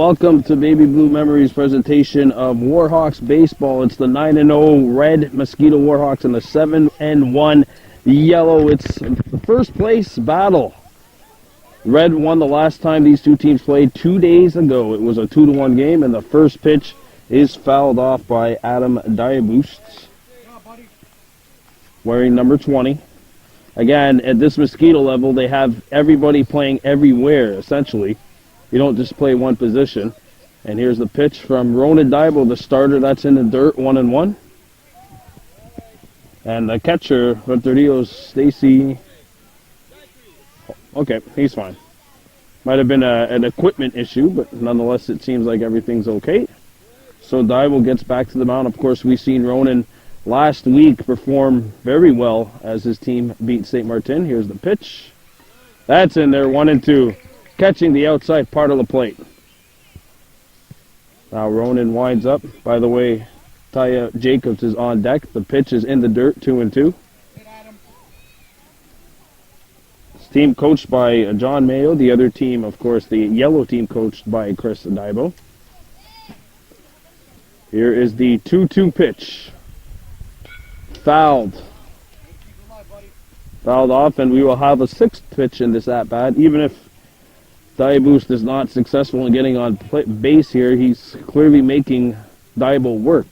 welcome to Baby Blue Memories presentation of Warhawks baseball. It's the 9-0 Red Mosquito Warhawks and the 7-1 Yellow. It's the first place battle. Red won the last time these two teams played 2 days ago. It was a 2-1 game, and the first pitch is fouled off by Adam Diaboost, wearing number 20. Again, at this Mosquito level, they have everybody playing everywhere, essentially. You don't just play one position. And here's the pitch from Ronan Daibo, the starter. That's in the dirt, 1-1. And the catcher, Renterío's Stacy. Okay, he's fine. Might have been an equipment issue, but nonetheless, it seems like everything's okay. So Daibo gets back to the mound. Of course, we've seen Ronan last week perform very well as his team beat St. Martin. Here's the pitch. That's in there, 1-2. Catching the outside part of the plate. Now Ronan winds up. By the way, Taya Jacobs is on deck. The pitch is in the dirt, 2-2. This team coached by John Mayo. The other team, of course, the yellow team coached by Chris Daibo. Here is the 2-2 pitch. Fouled off, and we will have a sixth pitch in this at-bat. Even if Diaboost is not successful in getting on base here, he's clearly making Daibo work.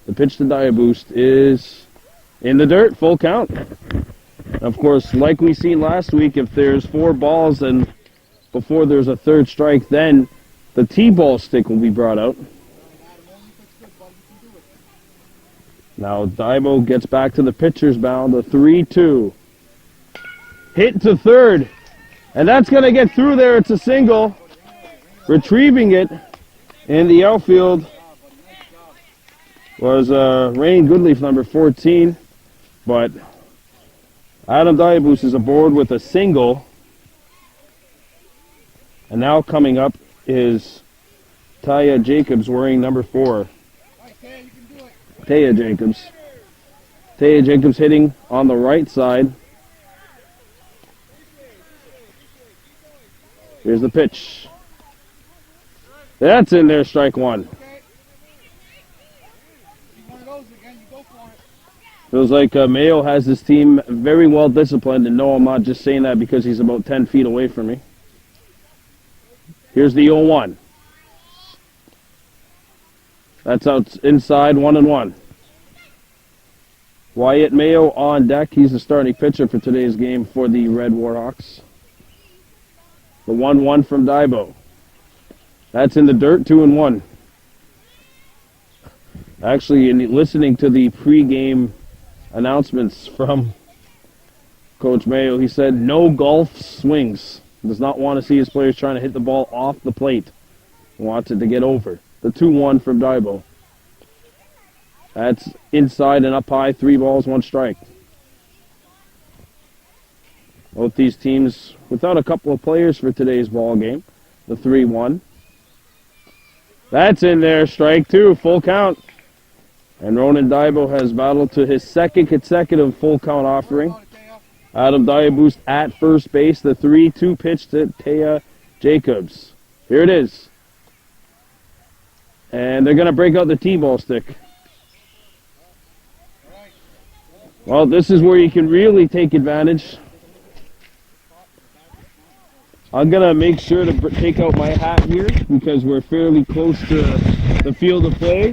The pitch to Diaboost is in the dirt, full count. Of course, like we seen last week, if there's 4 balls and before there's a third strike, then the T-ball stick will be brought out. Now Daibo gets back to the pitcher's mound, the 3-2. Hit to third. And that's going to get through there. It's a single. Retrieving it in the outfield was Rain Goodleaf, number 14. But Adam Diaboost is aboard with a single. And now coming up is Taya Jacobs wearing number 4. Taya Jacobs. Taya Jacobs hitting on the right side. Here's the pitch. That's in there, strike 1. Feels like Mayo has his team very well disciplined, and no, I'm not just saying that because he's about 10 feet away from me. Here's the 0-1. That's out inside, 1-1. Wyatt Mayo on deck. He's the starting pitcher for today's game for the Red Warhawks. The 1-1 from Daibo. That's in the dirt, 2-1. Actually, in listening to the pregame announcements from Coach Mayo, he said no golf swings. Does not want to see his players trying to hit the ball off the plate. Wants it to get over. The 2-1 from Daibo. That's inside and up high, 3 balls, 1 strike. Both these teams without a couple of players for today's ball game. The 3-1. That's in there, strike 2, full count. And Ronan Daibo has battled to his second consecutive full count offering. Adam Diaboost at first base, the 3-2 pitch to Taya Jacobs. Here it is. And they're going to break out the T-ball stick. Well, this is where you can really take advantage. I'm going to make sure to take out my hat here because we're fairly close to the field of play.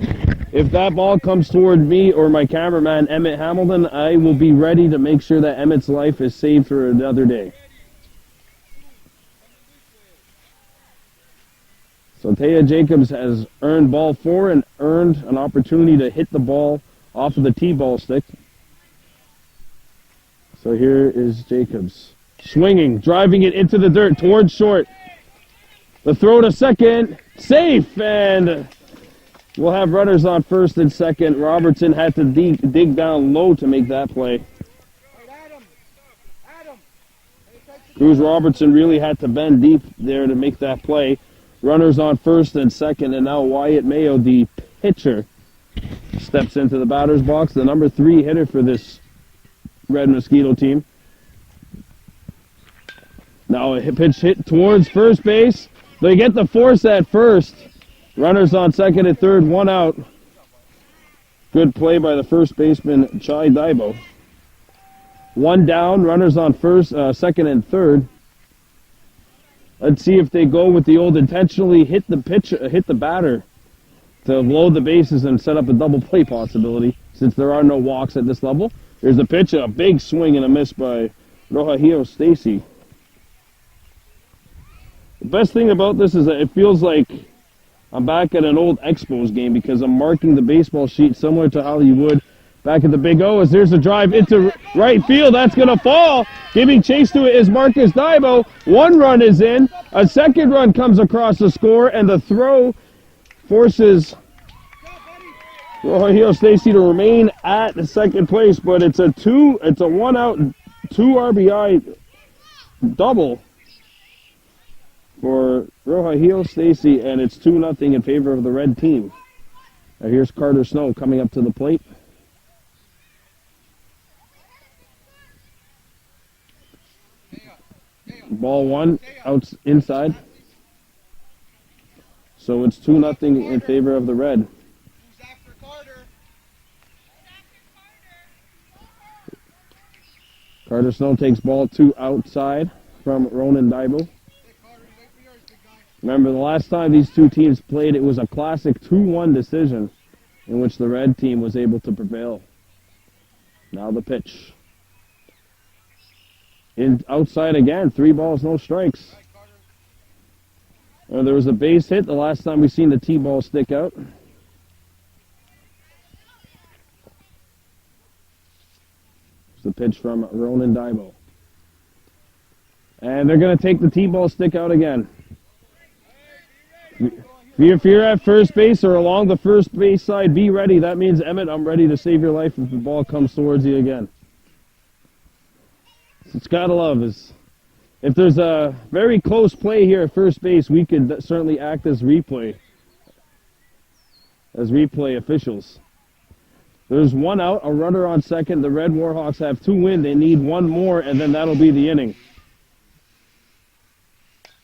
If that ball comes toward me or my cameraman, Emmett Hamilton, I will be ready to make sure that Emmett's life is saved for another day. So Taya Jacobs has earned ball 4 and earned an opportunity to hit the ball off of the T-ball stick. So here is Jacobs. Swinging, driving it into the dirt, towards short. The throw to second, safe, and we'll have runners on first and second. Robertson had to dig down low to make that play. Cruz Robertson really had to bend deep there to make that play. Runners on first and second, and now Wyatt Mayo, the pitcher, steps into the batter's box, the number 3 hitter for this Red Mosquito team. Now a pitch hit towards first base. They get the force at first. Runners on second and third, one out. Good play by the first baseman, Chai Daibo. One down, runners on first, second and third. Let's see if they go with the old intentionally hit the batter to load the bases and set up a double play possibility, since there are no walks at this level. Here's the pitch, a big swing and a miss by Rohahio Stacy. The best thing about this is that it feels like I'm back at an old Expos game because I'm marking the baseball sheet similar to how you would back at the Big O. As there's a drive into right field, that's going to fall. Giving chase to it is Marcus Daibo. One run is in. A second run comes across the score, and the throw forces Rohahio Stacy to remain at the second place, but it's a one out, 2 RBI double for Rohahio Stacy, and it's 2-0 in favor of the red team. Now here's Carter Snow coming up to the plate. Ball one, out inside. So it's 2-0 in favor of the red. Carter Snow takes ball 2 outside from Ronan Daibo. Remember, the last time these two teams played, it was a classic 2-1 decision in which the red team was able to prevail. Now the pitch. Outside again, 3 balls, no strikes. There was a base hit the last time we seen the T-ball stick out. It's the pitch from Ronan Daibo. And they're going to take the T-ball stick out again. If you're at first base or along the first base side, be ready. That means, Emmett, I'm ready to save your life if the ball comes towards you again. It's gotta love is, if there's a very close play here at first base, we could certainly act as replay officials. There's one out, a runner on second. The Red Warhawks have 2 in. They need one more, and then that'll be the inning.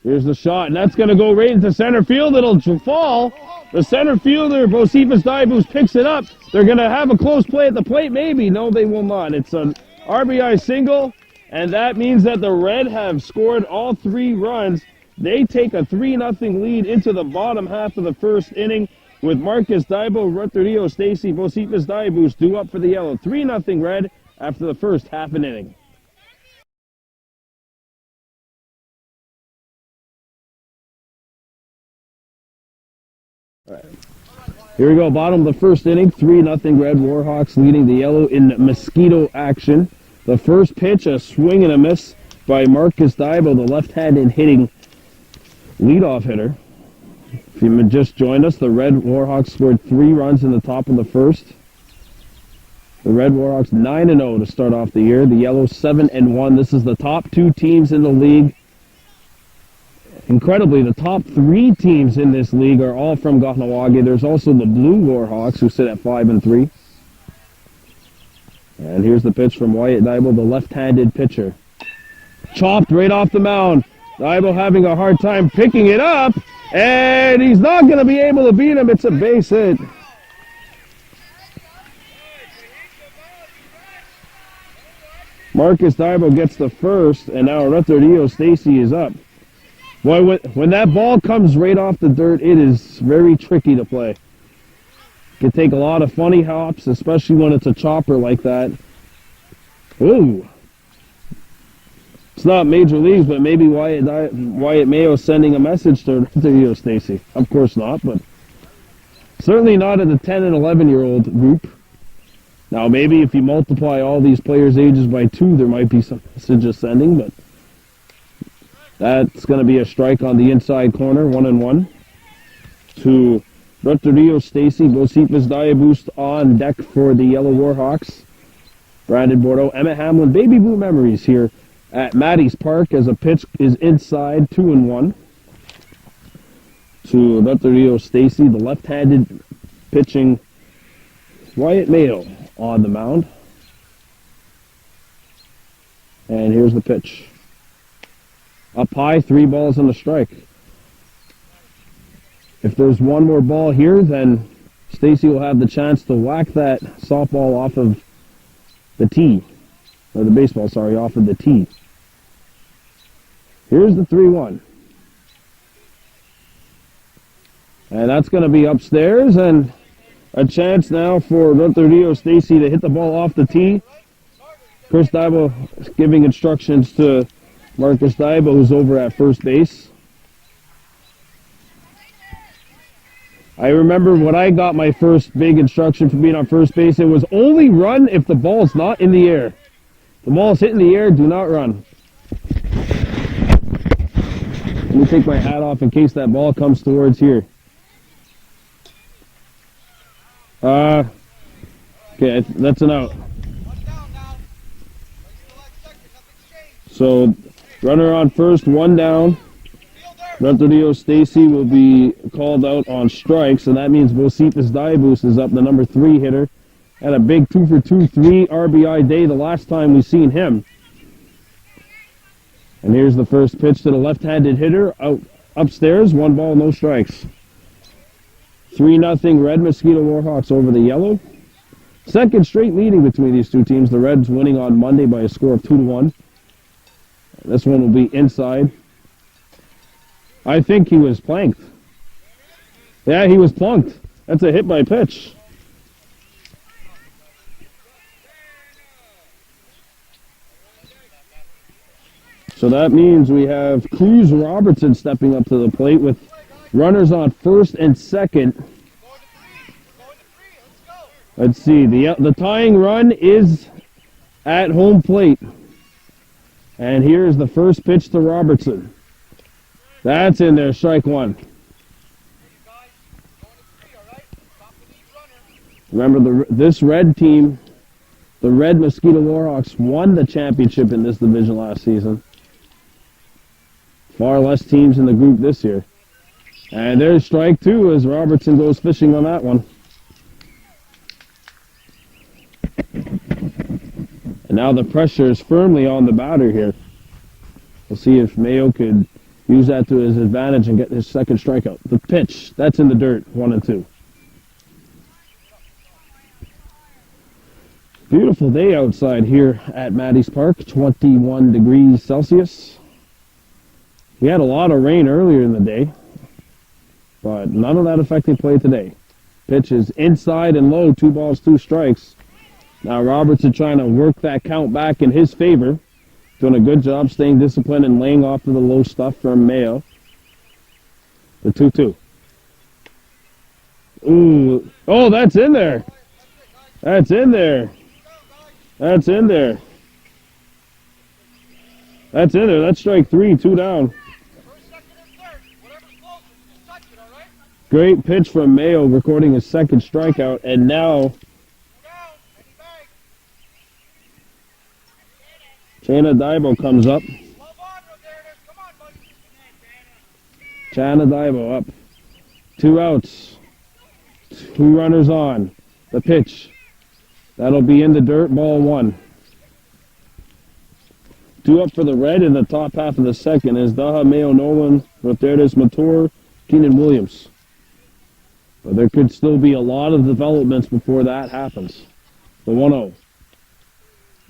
Here's the shot, and that's going to go right into center field. It'll fall. The center fielder, Bocephus Daibus, picks it up. They're going to have a close play at the plate, maybe. No, they will not. It's an RBI single, and that means that the Red have scored all 3 runs. They take a 3-0 lead into the bottom half of the first inning with Marcus Daibo, Roterio Stacy, Bocephus Daibus due up for the yellow. 3-0 Red after the first half an inning. All right. Here we go, bottom of the first inning, 3-0 Red Warhawks leading the yellow in Mosquito action. The first pitch, a swing and a miss by Marcus Daibo, the left-handed hitting leadoff hitter. If you just joined us, the Red Warhawks scored 3 runs in the top of the first. The Red Warhawks 9-0 to start off the year. The Yellow 7-1. This is the top 2 teams in the league. Incredibly, the top 3 teams in this league are all from Kahnawake. There's also the Blue Warhawks, who sit at 5-3. And here's the pitch from Wyatt Daibo, the left-handed pitcher. Chopped right off the mound. Daibo having a hard time picking it up, and he's not going to be able to beat him. It's a base hit. Marcus Daibo gets the first, and now Roterio Stacy is up. Boy, when that ball comes right off the dirt, it is very tricky to play. It can take a lot of funny hops, especially when it's a chopper like that. Ooh. It's not major leagues, but maybe Wyatt Mayo sending a message to Roterio Stacy. Of course not, but certainly not at the 10 and 11-year-old group. Now, maybe if you multiply all these players' ages by 2, there might be some messages sending, but that's going to be a strike on the inside corner, 1-1. To Roterio Stacy, Bocephus Daibus on deck for the Yellow Warhawks. Brandon Bordeaux, Emmett Hamlin, baby blue memories here at Maddie's Park as a pitch is inside, 2-1. To Roterio Stacy, the left-handed pitching Wyatt Mayo on the mound. And here's the pitch. Up high, 3 balls and a strike. If there's one more ball here, then Stacy will have the chance to whack that softball off of the tee. Or the baseball, sorry, off of the tee. Here's the 3-1. And that's going to be upstairs, and a chance now for Rio Stacy to hit the ball off the tee. Chris Daibo giving instructions to Marcus Daibo, who's over at first base. I remember when I got my first big instruction for being on first base, it was only run if the ball's not in the air. If the ball's hit in the air, do not run. Let me take my hat off in case that ball comes towards here. Okay, that's an out. So, runner on first, one down. Rio Stacy will be called out on strikes, and that means Vositas Diabus is up, the number 3 hitter. Had a big 2-for-2, 3 RBI day the last time we seen him. And here's the first pitch to the left-handed hitter, out upstairs, 1 ball, no strikes. 3-0 Red Mosquito Warhawks over the Yellow. Second straight meeting between these two teams. The Reds winning on Monday by a score of 2-1. This one will be inside. I think he was planked. Yeah, he was plunked. That's a hit by pitch. So that means we have Cruz Robertson stepping up to the plate with runners on first and second. Let's see, the tying run is at home plate. And here's the first pitch to Robertson. That's in there, strike 1. Remember, this red team, the Red Mosquito Warhawks, won the championship in this division last season. Far less teams in the group this year. And there's strike 2 as Robertson goes fishing on that one. And now the pressure is firmly on the batter here. We'll see if Mayo could use that to his advantage and get his second strikeout. The pitch, that's in the dirt, 1-2. Beautiful day outside here at Maddie's Park, 21 degrees Celsius. We had a lot of rain earlier in the day, but none of that affected play today. Pitch is inside and low, 2 balls, 2 strikes. Now Robertson trying to work that count back in his favor. Doing a good job staying disciplined and laying off to the low stuff from Mayo. The 2-2. Ooh. Oh, that's in there. That's in there. That's in there. That's in there. That's strike 3, 2 down. Great pitch from Mayo, recording his second strikeout, and now Chana Daibo comes up. Chana Daibo up. 2 outs. 2 runners on. The pitch. That'll be in the dirt, ball 1. 2 up for the Red in the top half of the second is Daha, Mayo, Nolan, Roterdes, Mator, Keenan Williams. But there could still be a lot of developments before that happens. The 1-0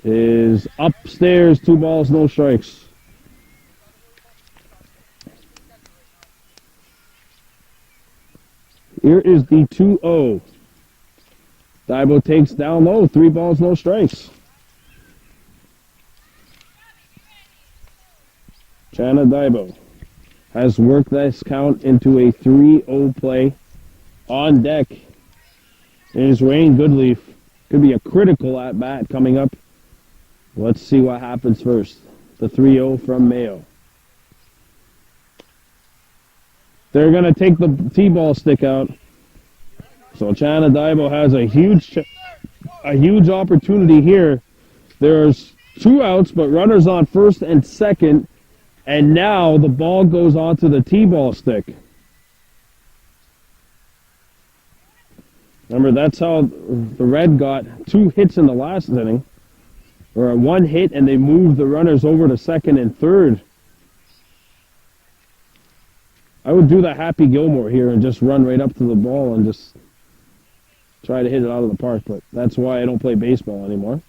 is upstairs, 2 balls, no strikes. Here is the 2-0. Daibo takes down low, 3 balls, no strikes. Chana Daibo has worked this count into a 3-0 play. On deck is Wayne Goodleaf. Could be a critical at-bat coming up. Let's see what happens first. The 3-0 from Mayo. They're going to take the T-ball stick out. So Chana Daibo has a huge opportunity here. There's 2 outs, but runners on first and second. And now the ball goes onto the T-ball stick. Remember, that's how the Red got 2 hits in the last inning. Or 1 hit, and they moved the runners over to second and third. I would do the Happy Gilmore here and just run right up to the ball and just try to hit it out of the park, but that's why I don't play baseball anymore.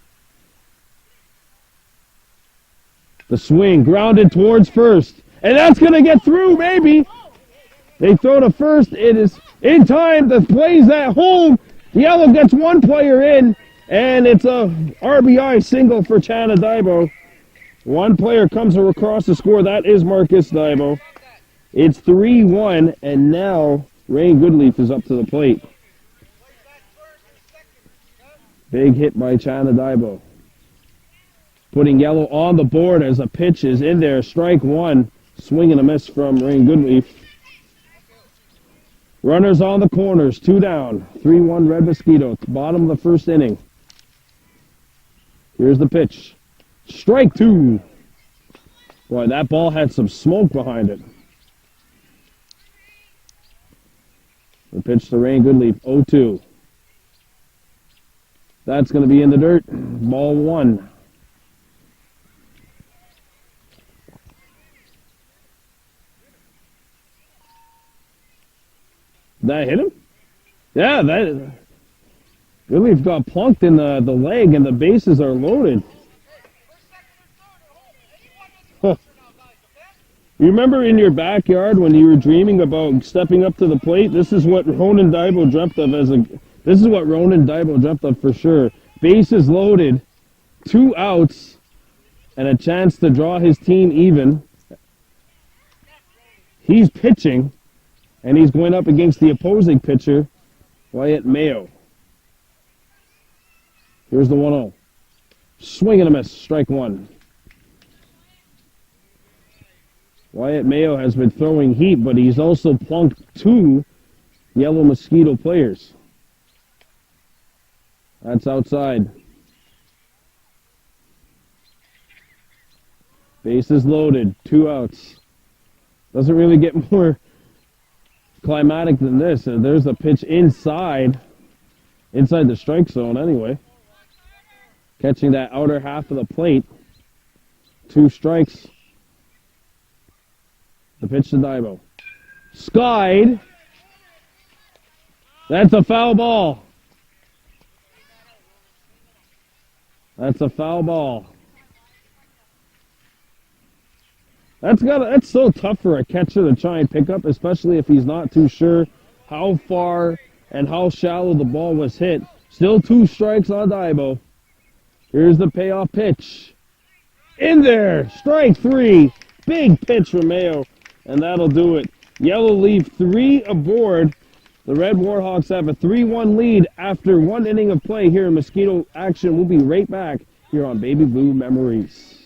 The swing, grounded towards first, and that's going to get through, maybe. They throw to first. It is in time. The play's at home. Yellow gets one player in, and it's a RBI single for Kahnawake. One player comes across the score. That is Marcus Daibo. It's 3-1, and now Rain Goodleaf is up to the plate. Big hit by Kahnawake. Putting Yellow on the board as a pitch is in there. Strike one. Swing and a miss from Rain Goodleaf. Runners on the corners. 2 down. 3-1 Red Mosquito. Bottom of the first inning. Here's the pitch. Strike two. Boy, that ball had some smoke behind it. The pitch to Rain Goodleaf. 0-2. That's going to be in the dirt. Ball one. Did that hit him? Yeah, that Goodleaf got plunked in the leg, and the bases are loaded. Huh. You remember in your backyard when you were dreaming about stepping up to the plate? This is what Ronan Daibo dreamt of This is what Ronan Daibo dreamt of for sure. Bases loaded, 2 outs, and a chance to draw his team even. He's pitching, and he's going up against the opposing pitcher, Wyatt Mayo. Here's the 1-0. Swing and a miss, strike one. Wyatt Mayo has been throwing heat, but he's also plunked 2 Yellow Mosquito players. That's outside. Bases loaded, 2 outs. Doesn't really get more climatic than this. There's a pitch inside the strike zone anyway. Catching that outer half of the plate. 2 strikes. The pitch to Daibo. Skied. That's a foul ball. That's a foul ball. That's so tough for a catcher to try and pick up, especially if he's not too sure how far and how shallow the ball was hit. Still 2 strikes on Daibo. Here's the payoff pitch. In there, strike 3. Big pitch from Mayo, and that'll do it. Yellow leave 3 aboard. The Red Warhawks have a 3-1 lead after 1 inning of play here in Mosquito action. We'll be right back here on Baby Blue Memories.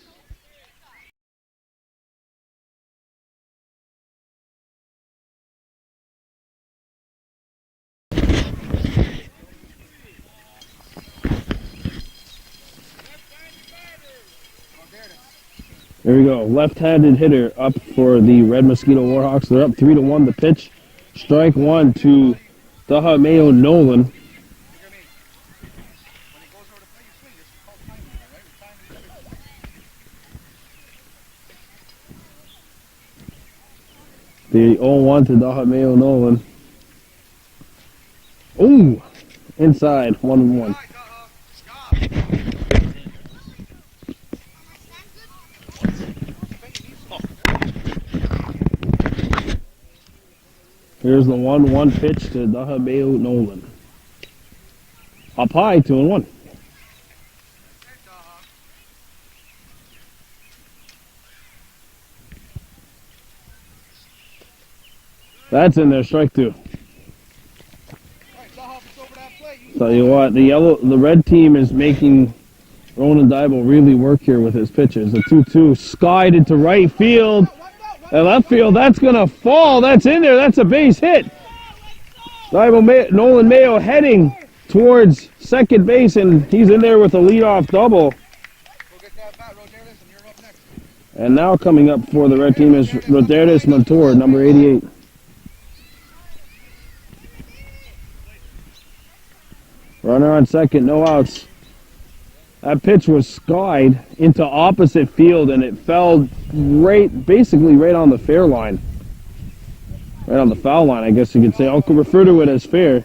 There we go. Left-handed hitter up for the Red Mosquito Warhawks. They're up 3-1. The pitch. Strike one to Daha Mayo Nolan. The 0-1 to Daha Mayo Nolan. Ooh! Inside. 1-1. Here's the 1-1 pitch to Daha Mayo Nolan. Up high, 2-1. That's in there, strike 2. Tell you what, the red team is making Ronan Daibo really work here with his pitches. The 2-2 skied into right field. And left field, that's going to fall. That's in there. That's a base hit. Nolan Mayo heading towards second base, and he's in there with a leadoff double. And now coming up for the red team is Rodertis Montour, number 88. Runner on second, no outs. That pitch was skied into opposite field, and it fell basically right on the fair line. Right on the foul line, I guess you could say. I'll refer to it as fair.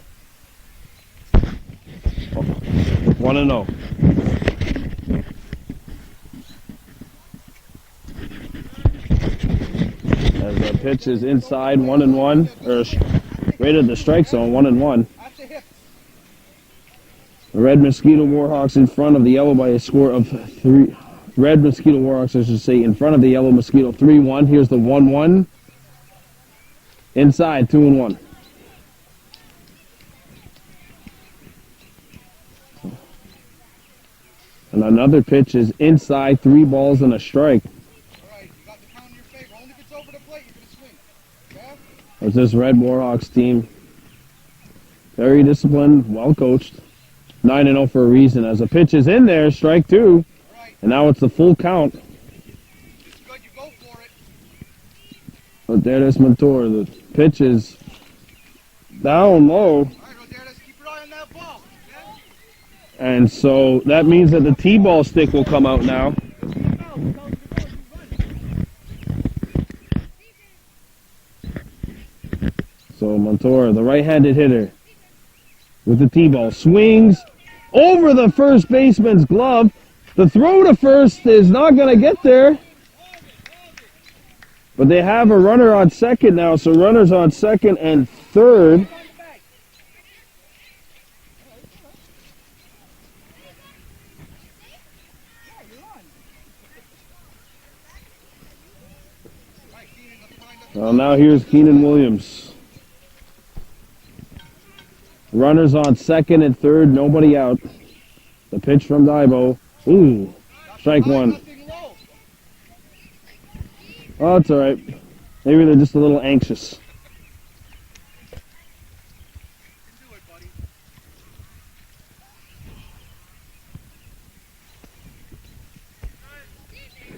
1-0. As the pitch is inside, 1-1, or right at the strike zone, 1-1. The Red Mosquito Warhawks in front of the Yellow by a score of 3. Red Mosquito Warhawks, I should say, in front of the Yellow Mosquito, 3-1. Here's the 1-1. Inside, 2-1. And another pitch is inside, 3 balls and a strike. There's this Red Warhawks team. Very disciplined, well coached. 9-0 for a reason. As a pitch is in there, strike 2. And now it's the full count. But there is Montour. The pitch is down low. And so that means that the T-ball stick will come out now. So Montour, the right-handed hitter, with the T-ball, swings over the first baseman's glove. The throw to first is not going to get there. But they have a runner on second now, so runners on second and third. Well, now here's Keenan Williams. Runners on second and third, nobody out. The pitch from Daibo. Ooh, strike 1. Oh, it's all right. Maybe they're just a little anxious.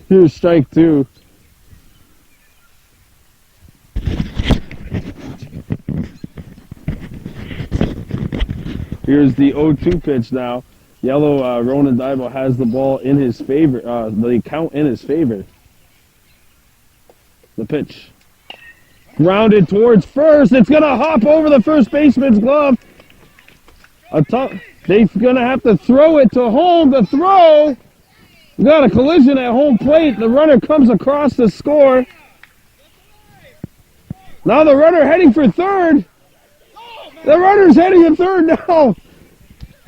Here's strike 2. Here's the 0-2 pitch now. Yellow, Ronan Daibo has the ball in his favor, the count in his favor. The pitch. Grounded towards first. It's going to hop over the first baseman's glove. They're going to have to throw it to home. The throw. We got a collision at home plate. The runner comes across to score. Now the runner heading for third. The runner's heading to third now.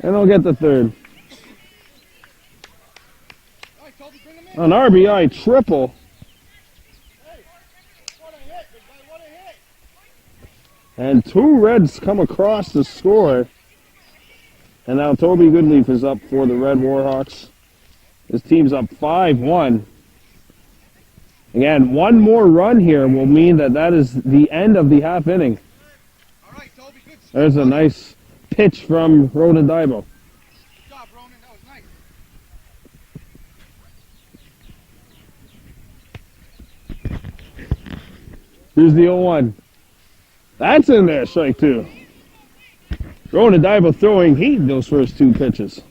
And they'll get the third. An RBI triple. And 2 Reds come across to score. And now Toby Goodleaf is up for the Red Warhawks. His team's up 5-1. Again, one more run here will mean that is the end of the half inning. There's a nice pitch from Ronan Daibo. Good job, Ronan. That was nice. Here's the 0-1. That's in there, strike 2. Ronan Daibo throwing heat those first 2 pitches.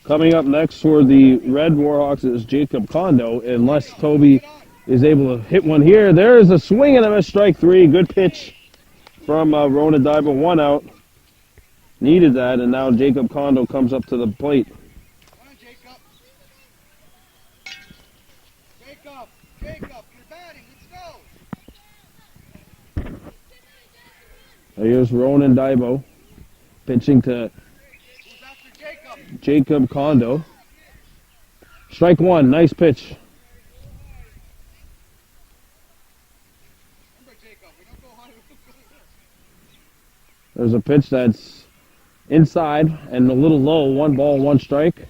Coming up next for the Red Warhawks is Jacob Kondo, unless Toby is able to hit one here. There's a swing and a miss, strike 3. Good pitch from Ronan Daibo, 1 out. Needed that, and now Jacob Kondo comes up to the plate. Come on, Jacob. Jacob, you're batting. Let's go. Here's Ronan Daibo pitching to Jacob Kondo. Strike 1, nice pitch. There's a pitch that's inside and a little low. 1 ball, 1 strike.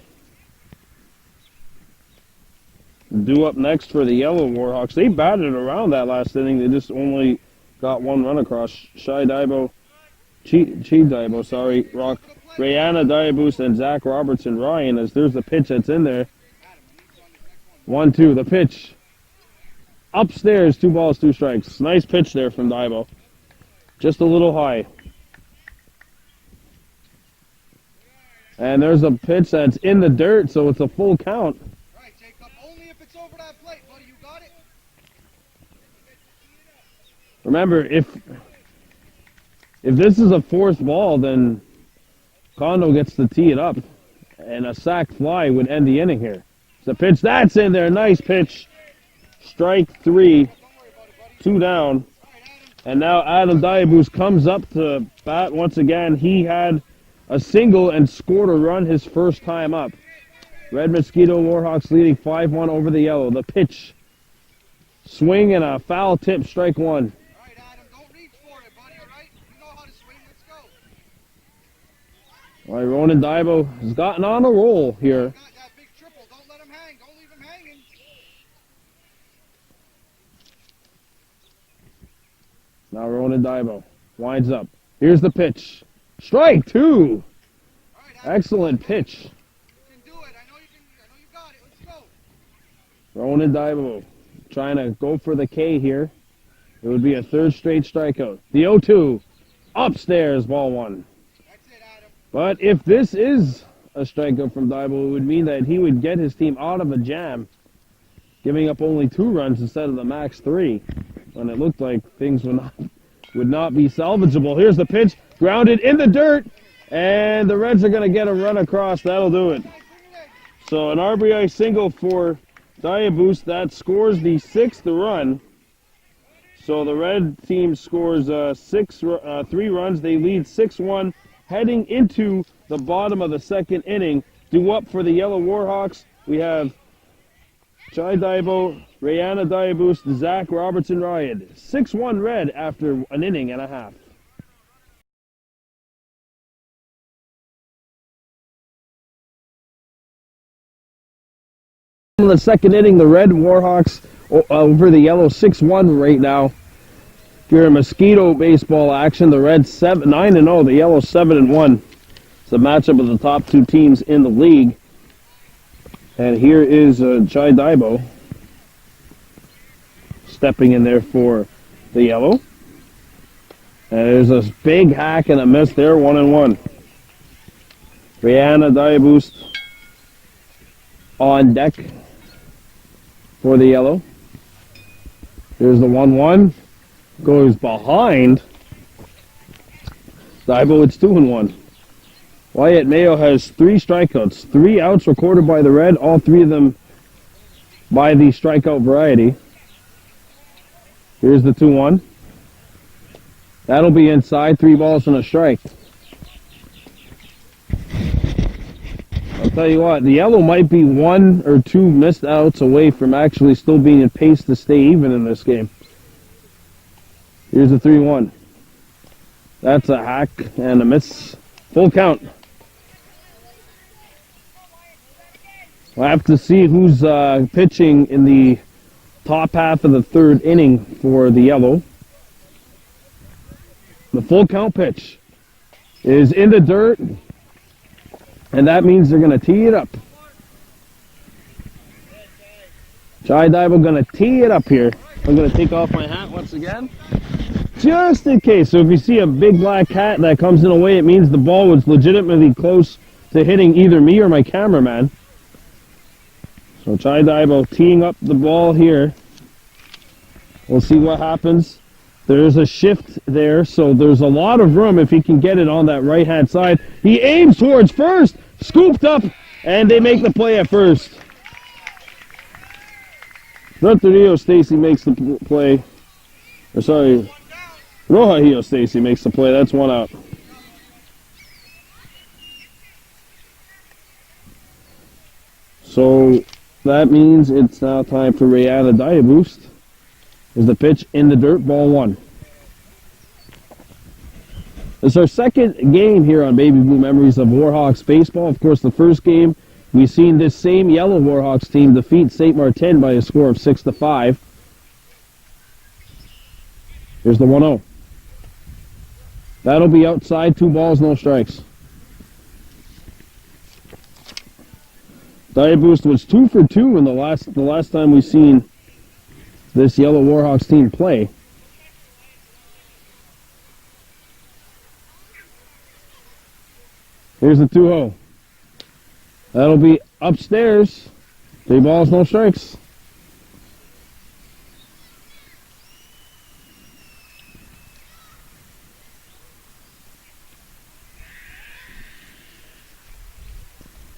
Due up next for the Yellow Warhawks. They batted around that last inning. They just only got 1 run across. Chi Daibo, sorry. Rihanna Diabus and Zach Robertson Ryan, as there's the pitch that's in there. 1-2, the pitch. Upstairs, 2 balls, 2 strikes. Nice pitch there from Daibo. Just a little high. And there's a pitch that's in the dirt, so it's a full count. Right, Jacob. Only if it's over that plate, buddy. You got it? Remember, if this is a fourth ball, then Kondo gets to tee it up, and a sac fly would end the inning here. It's a pitch that's in there. Nice pitch. Strike 3, 2 down. And now Adam Diabus comes up to bat once again. He had a single and scored a run his first time up. Red Mosquito Warhawks leading 5-1 over the Yellow. The pitch. Swing and a foul tip, strike 1. All right, Adam. Don't reach for it, buddy, all right? You know how to swing. Let's go. All right, Ronan Daibo has gotten on a roll here. Got that big triple. Don't let him hang. Don't leave him hanging. Now Ronan Daibo winds up. Here's the pitch. Strike 2. All right, Adam. Excellent pitch. You can do it. I know you can. I know you got it. Let's go. Ronan Daibo trying to go for the K here. It would be a third straight strikeout. The 0-2. Upstairs, ball 1. That's it, Adam. But if this is a strikeout from Daibo, it would mean that he would get his team out of a jam, giving up only 2 runs instead of the max 3, when it looked like things would not be salvageable. Here's the pitch, grounded in the dirt, and the Reds are going to get a run across. That'll do it. So an RBI single for Diabus, that scores the 6th run. So the Red team scores 3 runs. They lead 6-1, heading into the bottom of the 2nd inning. Due up for the Yellow Warhawks, we have Chai Daibo, Rihanna Diabus, Zach Robertson Ryan. 6-1 Red after an inning and a half. In the 2nd inning, the Red Warhawks over the Yellow 6-1 right now. If you're a Mosquito baseball action, the Reds 9-0, the Yellow 7-1. It's a matchup of the top 2 teams in the league. And here is Chai Daibo stepping in there for the Yellow. And there's a big hack and a miss there, 1-1. Rihanna Diabus on deck for the Yellow. Here's the 1-1. Goes behind. Daibo, it's 2-1. Wyatt Mayo has 3 strikeouts. 3 outs recorded by the Red, all 3 of them by the strikeout variety. Here's the 2-1. That'll be inside, 3 balls and a strike. I'll tell you what, the Yellow might be 1 or 2 missed outs away from actually still being in pace to stay even in this game. Here's the 3-1. That's a hack and a miss. Full count. We'll have to see who's pitching in the top half of the 3rd inning for the Yellow. The full count pitch is in the dirt, and that means they're going to tee it up. Chai Daibo going to tee it up here. I'm going to take off my hat once again, just in case. So if you see a big black hat that comes in a way, it means the ball was legitimately close to hitting either me or my cameraman. So Chai Daibo teeing up the ball here. We'll see what happens. There's a shift there, so there's a lot of room if he can get it on that right-hand side. He aims towards first, scooped up, and they make the play at first. Rio Stacy makes the play. Or sorry, Roja Stacy makes the play. That's 1 out. So that means it's now time for Rihanna Diabus. Is the pitch in the dirt, ball 1. It's our 2nd game here on Baby Blue Memories of Warhawks baseball. Of course, the first game, we've seen this same Yellow Warhawks team defeat St. Martin by a score of 6-5. Here's the 1-0. That'll be outside, 2 balls, no strikes. Diabus was 2 for 2 in the last time we've seen this Yellow Warhawks team play. Here's the 2-0. That'll be upstairs. 3 balls, no strikes.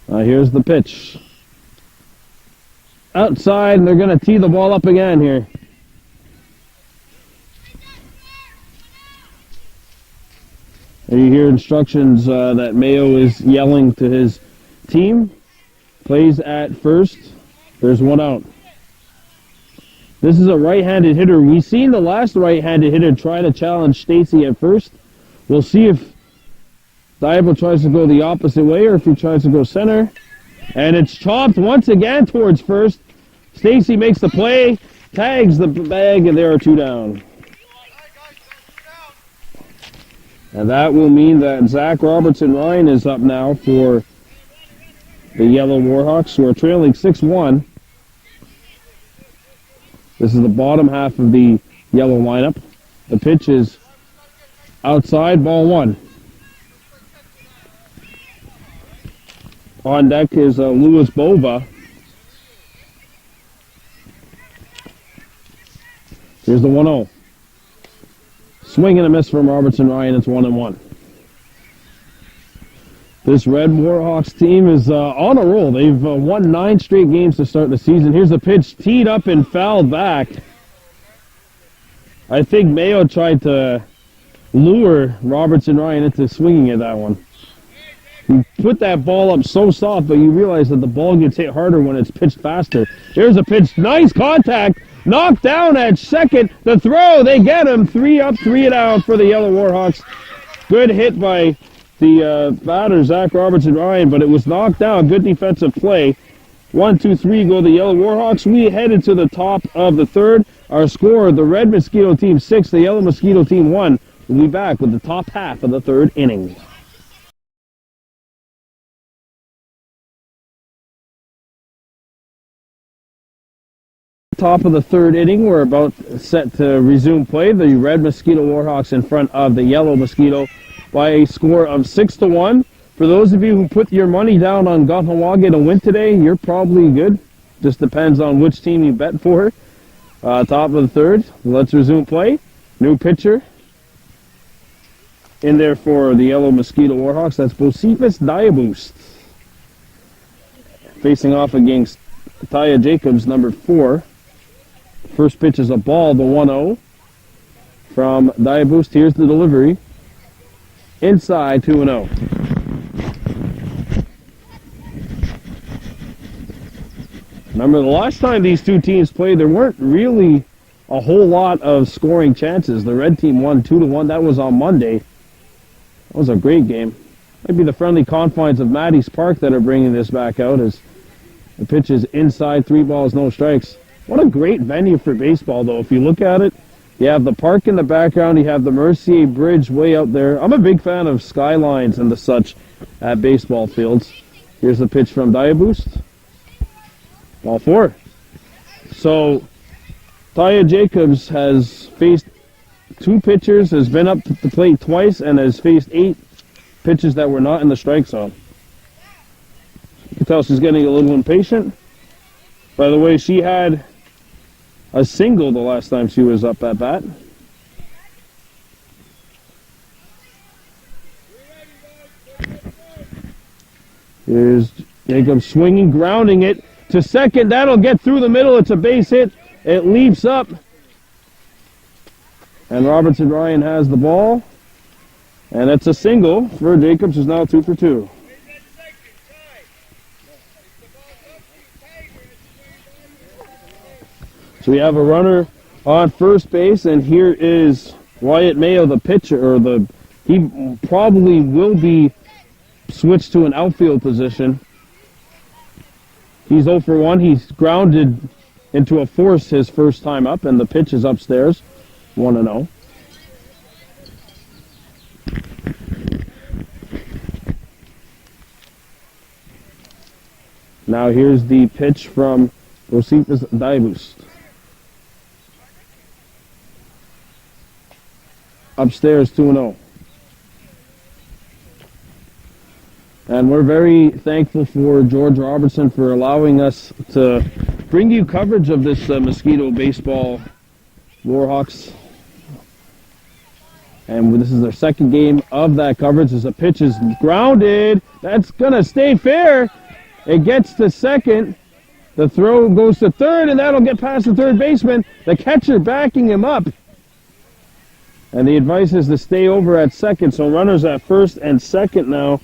Here's the pitch. Outside, and they're going to tee the ball up again here. And you hear instructions that Mayo is yelling to his team. Plays at first. There's 1 out. This is a right-handed hitter. We've seen the last right-handed hitter try to challenge Stacy at first. We'll see if Diable tries to go the opposite way or if he tries to go center. And it's chopped once again towards first. Stacy makes the play, tags the bag, and there are 2 down. And that will mean that Zach Robertson Ryan is up now for the Yellow Warhawks, who are trailing 6-1. This is the bottom half of the Yellow lineup. The pitch is outside, ball 1. On deck is Louis Bova. Here's the 1-0. Swing and a miss from Robertson Ryan. It's 1-1. This Red Warhawks team is on a roll. They've won 9 straight games to start the season. Here's the pitch, teed up and fouled back. I think Mayo tried to lure Robertson Ryan into swinging at that one. He put that ball up so soft, but you realize that the ball gets hit harder when it's pitched faster. Here's a pitch, nice contact, knocked down at second. The throw, they get him. 3 up, 3 down for the Yellow Warhawks. Good hit by the batter, Zach Robertson Ryan, but it was knocked down. Good defensive play. 1, 2, 3 go the Yellow Warhawks. We headed to the top of the third. Our score, the Red Mosquito team 6, the Yellow Mosquito team 1. We'll be back with the top half of the 3rd inning. Top of the 3rd inning, we're about set to resume play. The Red Mosquito Warhawks in front of the Yellow Mosquito by a score of 6-1. For those of you who put your money down on Kahnawake to win today, you're probably good. Just depends on which team you bet for. Top of the 3rd, let's resume play. New pitcher in there for the Yellow Mosquito Warhawks. That's Bocephus Diaboost. Facing off against Taya Jacobs, number 4. First pitch is a ball, the 1-0 from Diaboost. Here's the delivery. Inside, 2-0. Remember, the last time these two teams played, there weren't really a whole lot of scoring chances. The red team won 2-1. That was on Monday. That was a great game. Might be the friendly confines of Maddie's Park that are bringing this back out as the pitch is inside, 3 balls, no strikes. What a great venue for baseball, though. If you look at it, you have the park in the background, you have the Mercier Bridge way out there. I'm a big fan of skylines and the such at baseball fields. Here's the pitch from Diaboost. Ball 4. So, Taya Jacobs has faced 2 pitchers, has been up to the plate twice, and has faced 8 pitches that were not in the strike zone. You can tell she's getting a little impatient. By the way, she had a single the last time she was up at bat. Here's Jacob swinging, grounding it to second. That'll get through the middle. It's a base hit. It leaps up. And Robertson Ryan has the ball. And it's a single for Jacobs, who's now 2 for 2. So we have a runner on first base, and here is Wyatt Mayo, the pitcher, he probably will be switched to an outfield position. He's 0 for 1. He's grounded into a force his first time up, and the pitch is upstairs, 1-0. Now here's the pitch from Bocephus Diaboost. Upstairs, 2-0. And we're very thankful for George Robertson for allowing us to bring you coverage of this Mosquito baseball Warhawks. And this is their second game of that coverage as the pitch is grounded. That's going to stay fair. It gets to second. The throw goes to third, and that'll get past the third baseman. The catcher backing him up. And the advice is to stay over at second. So runners at first and second now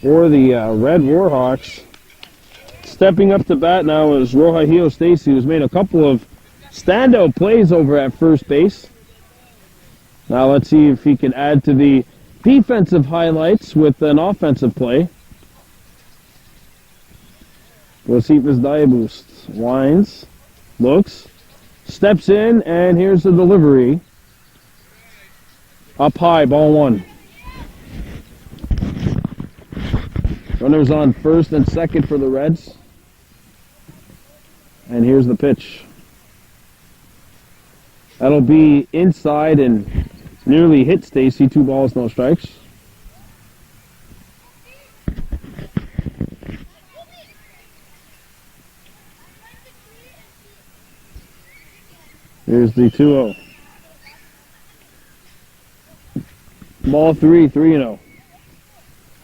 for the Red Warhawks. Stepping up to bat now is Rohahio Stacy, who's made a couple of standout plays over at first base. Now let's see if he can add to the defensive highlights with an offensive play. Josephus Diaboost winds, looks, steps in, and here's the delivery. Up high, ball one. Runners on first and second for the Reds. And here's the pitch. That'll be inside and nearly hit Stacy. 2 balls, no strikes. Here's the 2-0. Ball 3, 3-0.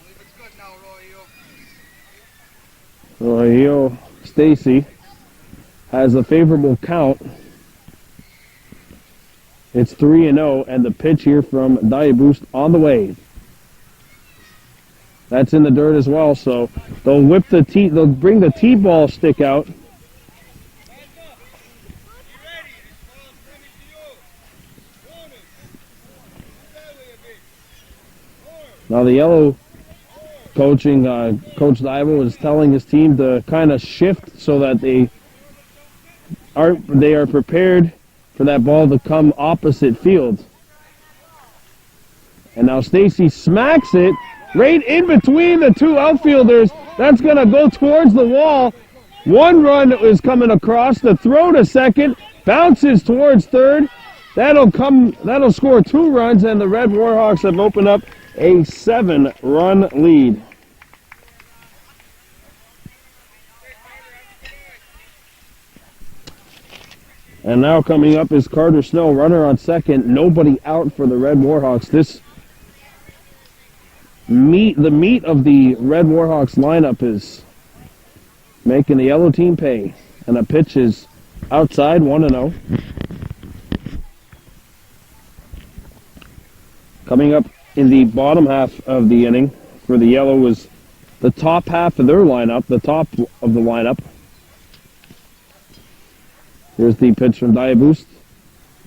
It's good now, Rohio. Rohio Stacy has a favorable count. It's 3-0, and the pitch here from Diaboost on the way. That's in the dirt as well, so they'll whip the tee. They'll bring the tee-ball stick out. Now the yellow coaching, Coach Dival is telling his team to kind of shift so that they are prepared for that ball to come opposite field. And now Stacy smacks it right in between the 2 outfielders. That's going to go towards the wall. 1 run is coming across. The throw to second bounces towards third. That'll score 2 runs, and the Red Warhawks have opened up a 7-run lead. And now coming up is Carter Snow, runner on second, nobody out for the Red Warhawks. The meat of the Red Warhawks lineup is making the yellow team pay. And a pitch is outside, 1-0. Coming up in the bottom half of the inning for the yellow was the top half of their lineup, the top of the lineup. Here's the pitch from Diaboost.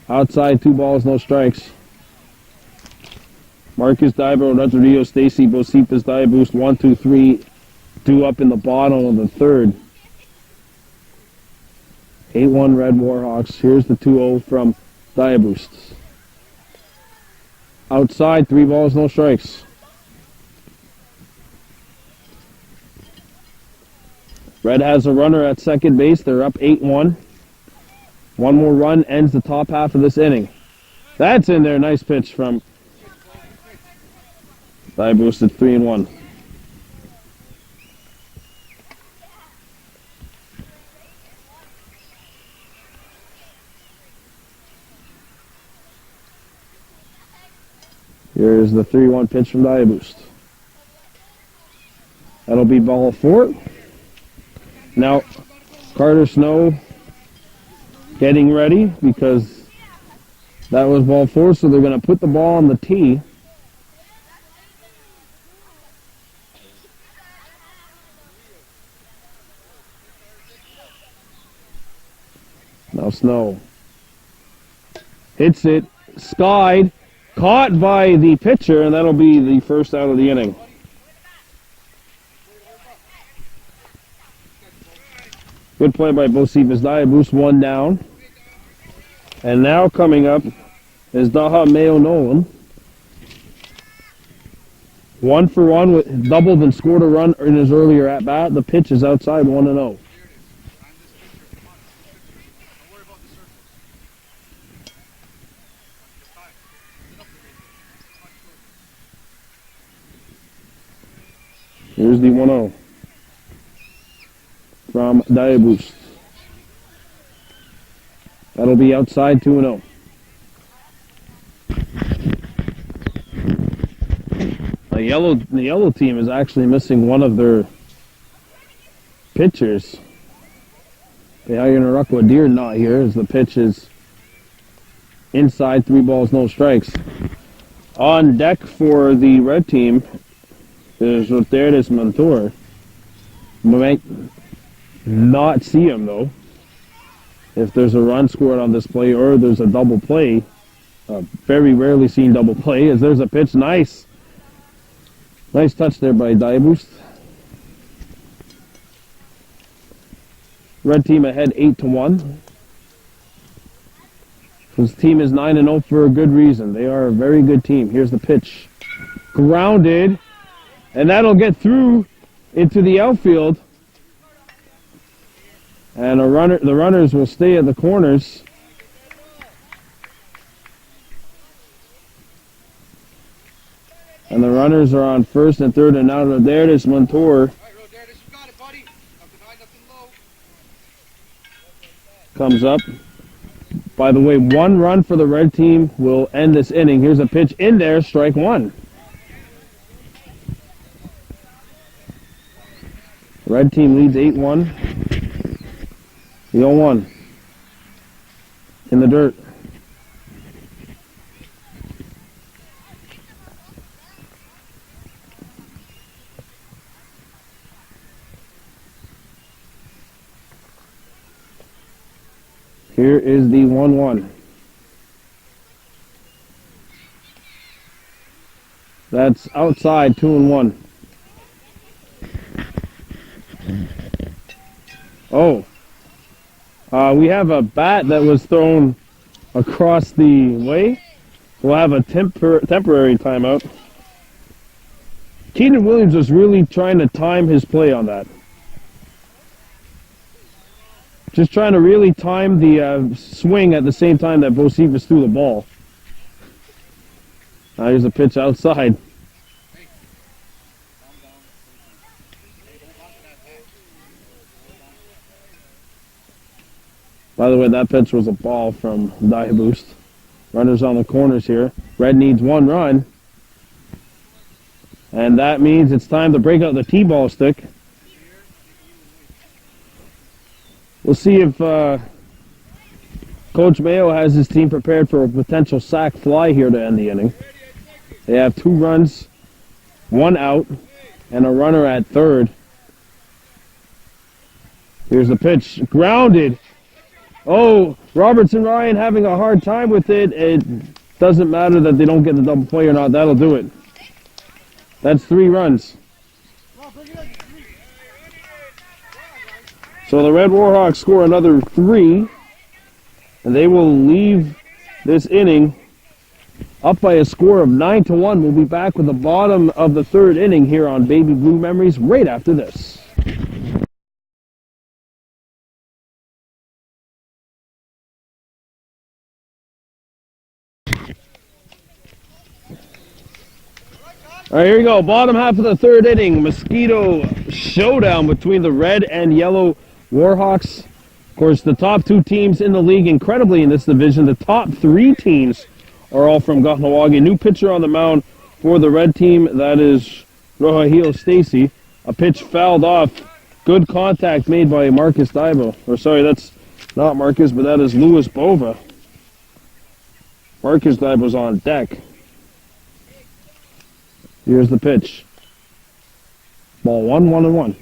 Outside, 2 balls, no strikes. Marcus Diabo, Rodrigo Stacy, Josephus Diaboost, 1, 2, 3, 2 up in the bottom of the third. 8-1 Red Warhawks. Here's the 2-0 from Diaboost. Outside, 3 balls, no strikes. Red has a runner at second base. They're up 8-1. 1 more run ends the top half of this inning. That's in there. Nice pitch from Diaboost at 3-1. Here's the 3-1 pitch from Diaboost. That'll be ball 4. Now, Carter Snow getting ready because that was ball 4, so they're going to put the ball on the tee. Now Snow hits it, skied, caught by the pitcher, and that'll be the first out of the inning. Good play by Josephus Diaboost, 1 down. And now coming up is Daha Mayo Nolan. 1 for 1, with doubled and scored a run in his earlier at bat. The pitch is outside, 1-0. Here's the 1-0 from Diaboost. That'll be outside 2-0. The yellow team is actually missing one of their pitchers. Kahnawake Deer not here as the pitch is inside, 3 balls, no strikes. On deck for the red team is Roteres Montour. We might not see him though. If there's a run scored on this play or there's a double play, very rarely seen double play, as there's a pitch. Nice touch there by Diaboost. Red team ahead 8-1. This team is 9-0 for a good reason. They are a very good team. Here's the pitch. Grounded. And that'll get through into the outfield. And the runners will stay at the corners. And the runners are on first and third, and now there it is, Montour comes up. By the way, 1 run for the red team will end this inning. Here's a pitch in there, strike 1. Red team leads 8-1. The 0-1 in the dirt. Here is the 1-1. That's outside, 2-1. Oh. We have a bat that was thrown across the way. We'll have a temporary timeout. Keenan Williams was really trying to time his play on that. Just trying to really time the swing at the same time that Bocephus threw the ball. Now here's a pitch outside. By the way, that pitch was a ball from Diaboost. Runners on the corners here. Red needs 1 run. And that means it's time to break out the T-ball stick. We'll see if Coach Mayo has his team prepared for a potential sac fly here to end the inning. They have 2 runs, 1 out, and a runner at third. Here's the pitch. Grounded. Oh, Robertson Ryan having a hard time with it. It doesn't matter that they don't get the double play or not. That'll do it. That's 3 runs. So the Red Warhawks score another 3, and they will leave this inning up by a score of 9-1. We'll be back with the bottom of the 3rd inning here on Baby Blue Memories right after this. All right, here we go. Bottom half of the 3rd inning. Mosquito showdown between the Red and Yellow Warhawks. Of course, the top 2 teams in the league, incredibly in this division. The top 3 teams are all from Kahnawake. New pitcher on the mound for the red team. That is Rohahio Stacy. A pitch fouled off. Good contact made by Marcus Dibo. Or sorry, that's not Marcus, but that is Louis Bova. Marcus Dibo's on deck. Here's the pitch. Ball 1-1-1.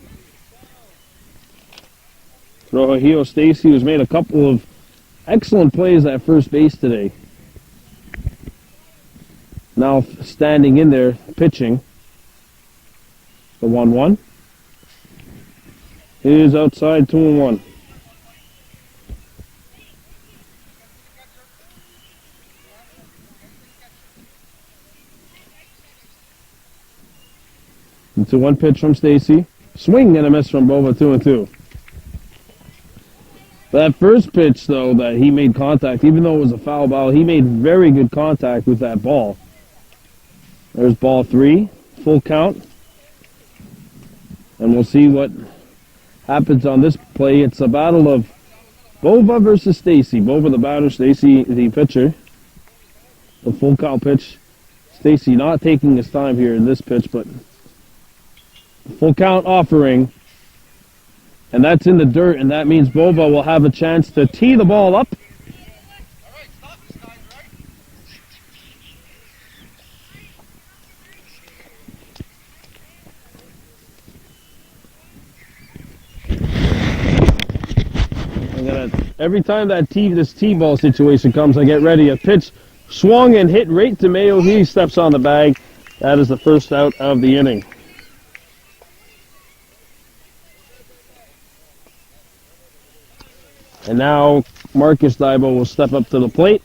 Rohahio Stacy, who's made a couple of excellent plays at first base today. Now standing in there, pitching. The 1-1 is outside, 2-1. Into 1 pitch from Stacy. Swing and a miss from Bova, 2-2. That first pitch, though, that he made contact, even though it was a foul ball, he made very good contact with that ball. There's ball 3, full count. And we'll see what happens on this play. It's a battle of Bova versus Stacy. Bova the batter, Stacy the pitcher. The full count pitch. Stacy not taking his time here in this pitch, but full count offering. And that's in the dirt, and that means Bova will have a chance to tee the ball up. Every time that this T-ball situation comes, I get ready. A pitch swung and hit right to Mayo. He steps on the bag. That is the first out of the inning. And now Marcus Daibo will step up to the plate.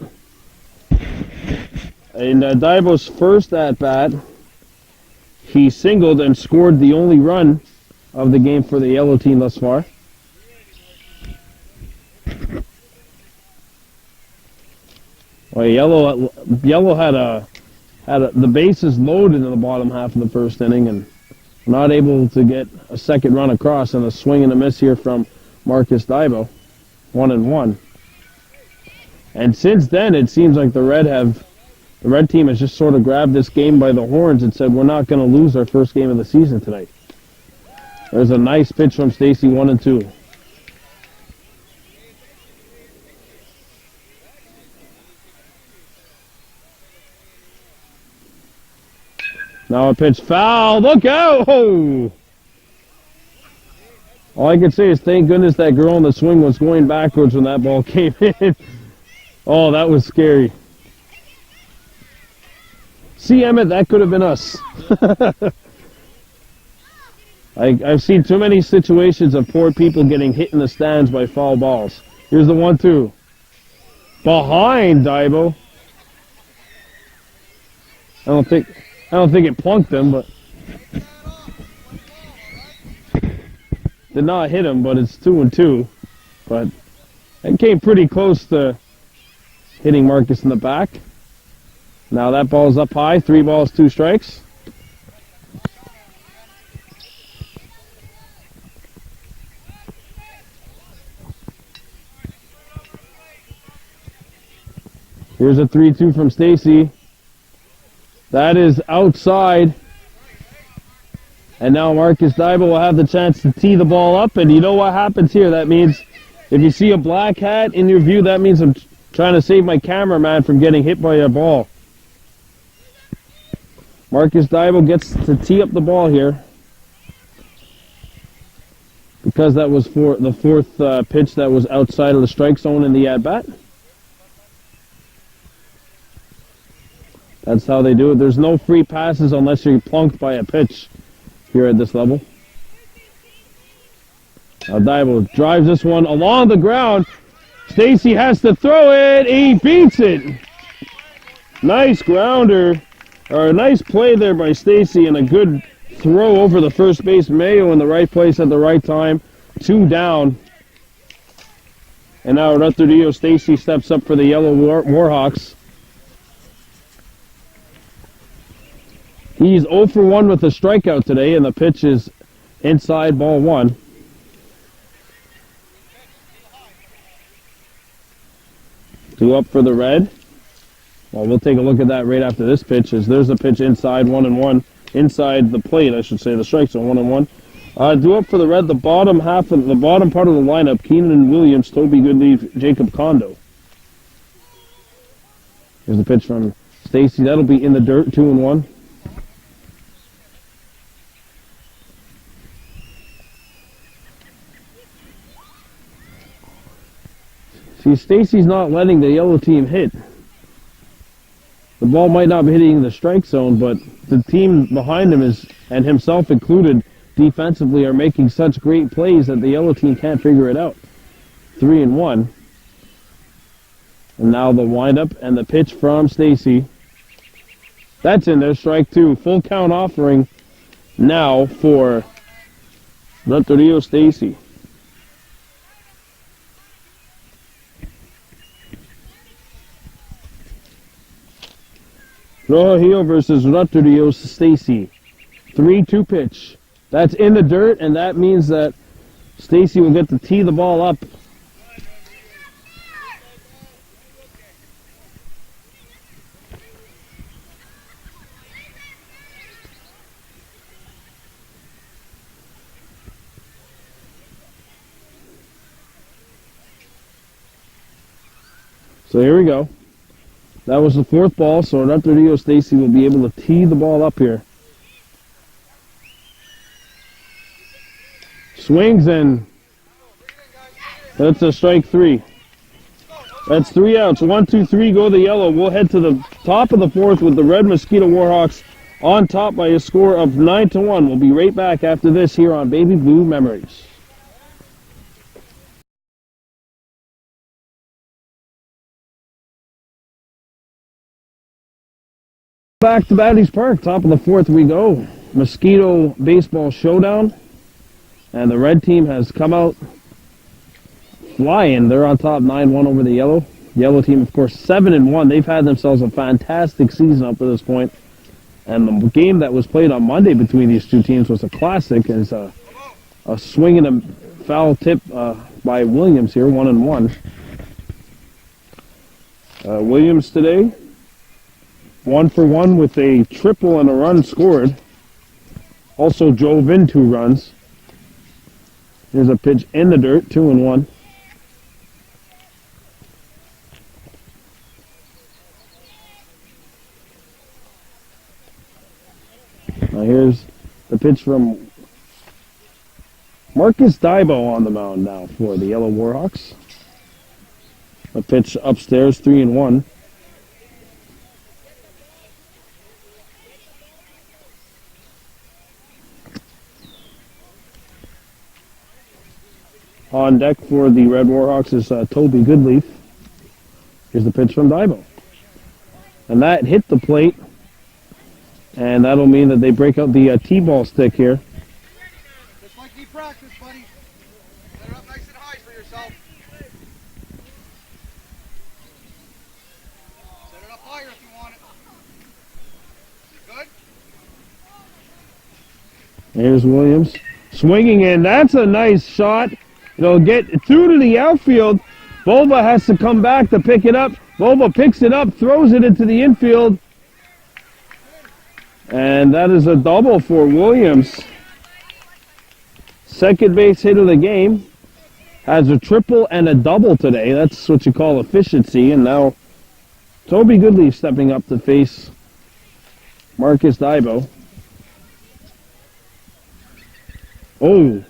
In Daibo's first at-bat, he singled and scored the only run of the game for the yellow team thus far. Well, yellow had the bases loaded in the bottom half of the first inning and not able to get a second run across, and a swing and a miss here from Marcus Daibo, 1-1. And since then, it seems like the red team has just sort of grabbed this game by the horns and said, we're not going to lose our first game of the season tonight. There's a nice pitch from Stacy, 1-2. Now a pitch foul. Look out! Oh! All I can say is thank goodness that girl in the swing was going backwards when that ball came in. Oh, that was scary. See, Emmett, that could have been us. I've seen too many situations of poor people getting hit in the stands by foul balls. Here's the 1-2. Behind Daibo. I don't think it plunked him, but did not hit him, but it's 2-2. But it came pretty close to hitting Marcus in the back. Now that ball's up high, 3 balls, 2 strikes. Here's a 3-2 from Stacy. That is outside. And now Marcus Daibo will have the chance to tee the ball up. And you know what happens here? That means if you see a black hat in your view, that means I'm trying to save my cameraman from getting hit by a ball. Marcus Daibo gets to tee up the ball here, because that was for the fourth pitch that was outside of the strike zone in the at-bat. That's how they do it. There's no free passes unless you're plunked by a pitch here at this level. Now Daibo drives this one along the ground. Stacy has to throw it. He beats it. Nice grounder, or a nice play there by Stacy, and a good throw over the first base. Mayo in the right place at the right time. 2 down. And now Rutherdio Stacy steps up for the Yellow Warhawks. He's 0 for 1 with a strikeout today, and the pitch is inside, ball 1. Two up for the Red. Well, we'll take a look at that right after this pitch, as there's a pitch inside, 1-1. Inside the plate, I should say, the strike zone, 1-1. Due up for the Red, the bottom part of the lineup, Keenan Williams, Toby Goodleaf, Jacob Kondo. Here's the pitch from Stacy. That'll be in the dirt, 2-1. See, Stacy's not letting the yellow team hit. The ball might not be hitting the strike zone, but the team behind him and himself included, defensively are making such great plays that the yellow team can't figure it out. 3-1. And now the windup and the pitch from Stacy. That's in there, strike 2. Full count offering now for Rutherdio Stacy. Trujillo versus Rutherdio Stacy. 3-2 pitch. That's in the dirt, and that means that Stacy will get to tee the ball up. So here we go. That was the fourth ball, so Arturo Stacy will be able to tee the ball up here. Swings, and that's a strike three. That's 3 outs. 1, 2, 3 go the yellow. We'll head to the top of the fourth with the Red Mosquito Warhawks on top by a score of 9-1. We'll be right back after this here on Baby Blue Memories. Back to Batteries Park, top of the fourth we go. Mosquito baseball showdown. And the red team has come out flying. They're on top 9-1 over the yellow. Yellow team, of course, 7-1. They've had themselves a fantastic season up to this point. And the game that was played on Monday between these two teams was a classic. It's a swing and a foul tip by Williams here, 1-1. Williams today, 1 for 1 with a triple and a run scored. Also drove in 2 runs. Here's a pitch in the dirt, 2-1. Now here's the pitch from Marcus Dybo on the mound now for the Yellow Warhawks. A pitch upstairs, 3-1. On deck for the Red Warhawks is Toby Goodleaf. Here's the pitch from Dybo. And that hit the plate. And that'll mean that they break out the T-ball stick here. Just like you practice, buddy. Set it up nice and high for yourself. Set it up higher if you want it. Good? Here's Williams. Swinging in. That's a nice shot. It'll get through to the outfield. Volva has to come back to pick it up. Volva picks it up, throws it into the infield. And that is a double for Williams. Second base hit of the game. Has a triple and a double today. That's what you call efficiency. And now Toby Goodleaf stepping up to face Marcus Dybo. Oh.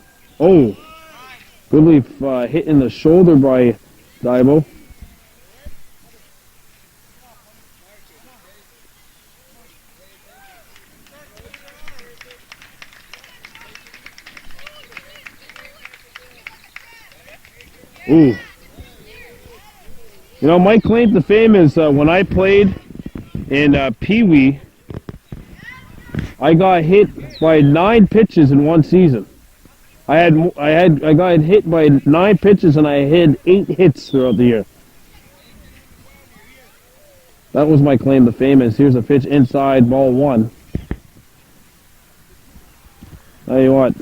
Goodleaf hit in the shoulder by Dybo. Ooh. You know, my claim to fame is when I played in Pee Wee, I got hit by 9 pitches in one season. I got hit by 9 pitches and I had 8 hits throughout the year. That was my claim to fame. Is here's a pitch inside, ball 1. Tell you what,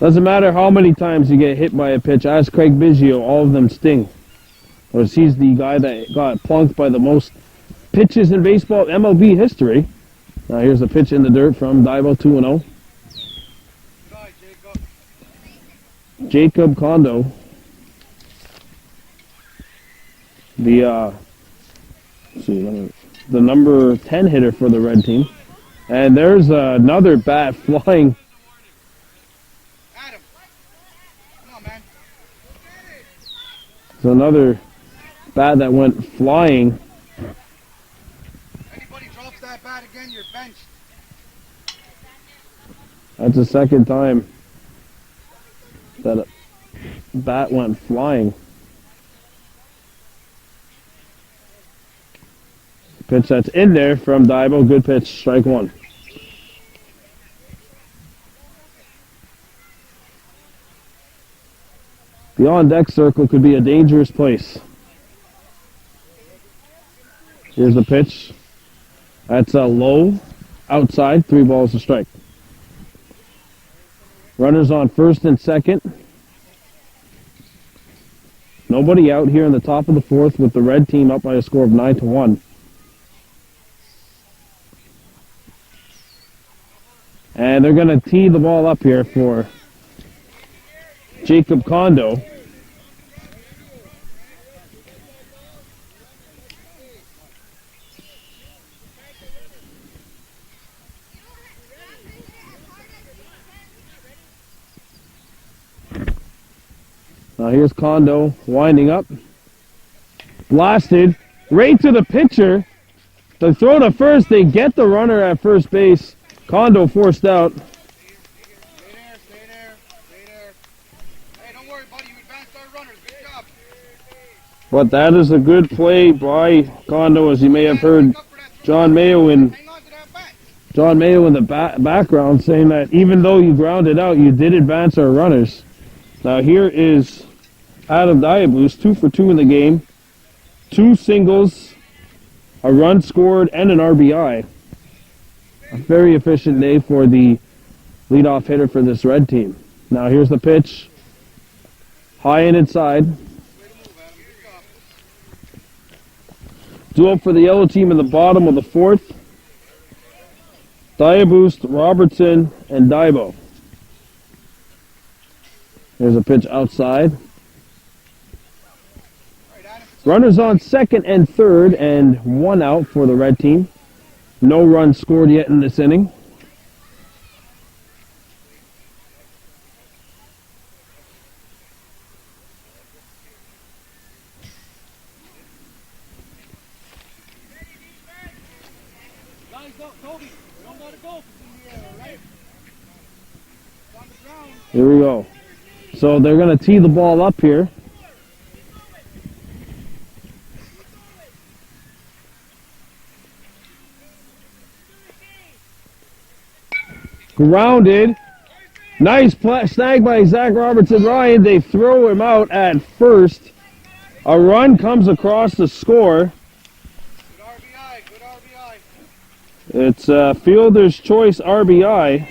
doesn't matter how many times you get hit by a pitch. Ask Craig Biggio, all of them sting. Because he's the guy that got plunked by the most pitches in baseball MLB history. Now here's a pitch in the dirt from Dybo, 2-0. Jacob Kondo, the number 10 hitter for the red team. And there's another bat flying. Adam. Come on, man. There's another bat that went flying. Anybody drops that bat again, you're benched. That's the second time that a bat went flying. Pitch that's in there from Dybo. Good pitch, strike 1. The on-deck circle could be a dangerous place. Here's the pitch. That's a low outside, 3 balls to strike. Runners on first and second. Nobody out here in the top of the fourth with the red team up by a score of 9-1. And they're going to tee the ball up here for Jacob Kondo. Now here's Kondo winding up. Blasted right to the pitcher. The throw to first. They get the runner at first base. Kondo forced out. Stay there. Hey, don't worry, buddy. You advanced our runners. Good job. But that is a good play by Kondo, as you may have heard John Mayo in Hang on to that bat. the background saying that even though you grounded out, you did advance our runners. Now here is Adam Diabus, 2 for 2 in the game. 2 singles, a run scored, and an RBI. A very efficient day for the leadoff hitter for this red team. Now here's the pitch. High and inside. Duo for the yellow team in the bottom of the fourth. Diabus, Robertson, and Daibo. There's a pitch outside. Runners on second and third, and 1 out for the red team. No runs scored yet in this inning. Here we go. So they're going to tee the ball up here. Grounded. Nice snag by Zach Robertson Ryan. They throw him out at first. A run comes across the score. Good RBI. It's a fielder's choice RBI.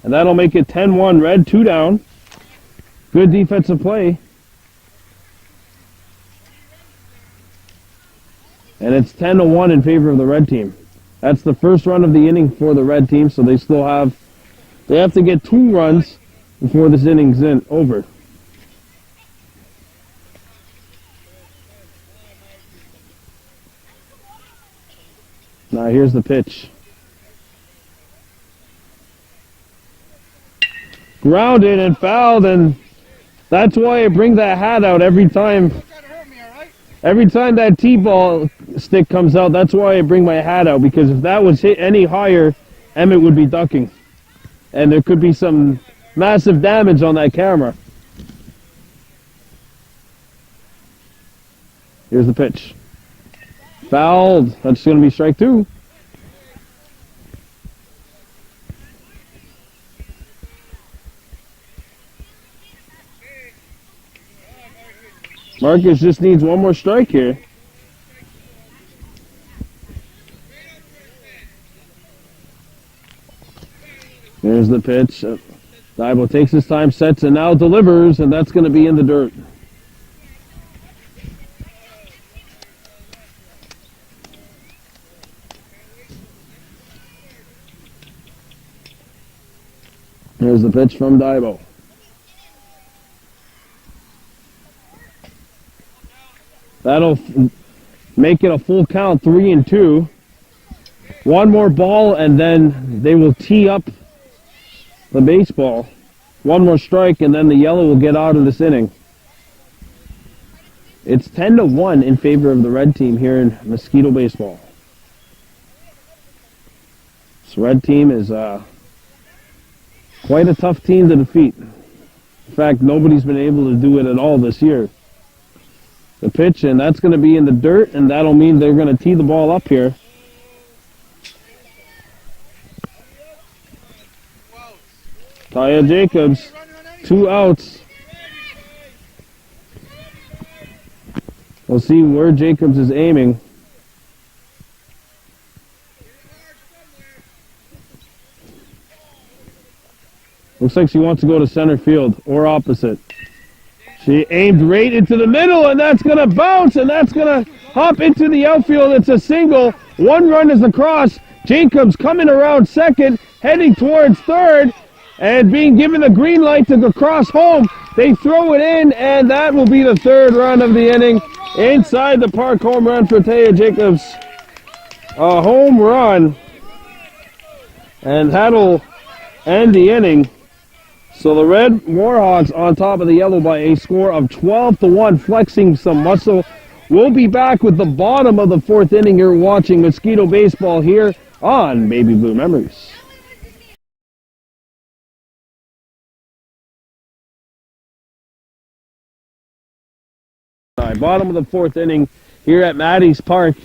And that'll make it 10-1 red, 2 down. Good defensive play. And it's 10-1 in favor of the red team. That's the first run of the inning for the red team, so they have to get 2 runs before this inning's over. Now here's the pitch. Grounded and fouled, and that's why I bring that hat out every time. Every time that T-ball stick comes out, that's why I bring my hat out, because if that was hit any higher, Emmett would be ducking. And there could be some massive damage on that camera. Here's the pitch. Fouled. That's going to be strike 2. Marcus just needs 1 more strike here. There's the pitch. Daibo takes his time, sets, and now delivers, and that's going to be in the dirt. There's the pitch from Daibo. That'll make it a full count, 3-2. 1 more ball, and then they will tee up the baseball. 1 more strike, and then the yellow will get out of this inning. It's 10-1 in favor of the red team here in Mosquito baseball. This red team is quite a tough team to defeat. In fact, nobody's been able to do it at all this year. The pitch, and that's going to be in the dirt, and that'll mean they're going to tee the ball up here. Taya Jacobs, 2 outs. We'll see where Jacobs is aiming. Looks like she wants to go to center field or opposite. She aimed right into the middle, and that's going to bounce, and that's going to hop into the outfield. It's a single. One run is across. Jacobs coming around second, heading towards third, and being given the green light to go cross home. They throw it in, and that will be the third run of the inning. Inside the park home run for Taya Jacobs. A home run. And that'll end the inning. So the Red Warhawks on top of the Yellow by a score of 12-1, flexing some muscle. We'll be back with the bottom of the fourth inning here watching Mosquito baseball here on Baby Blue Memories. Bottom of the fourth inning here at Maddie's Park.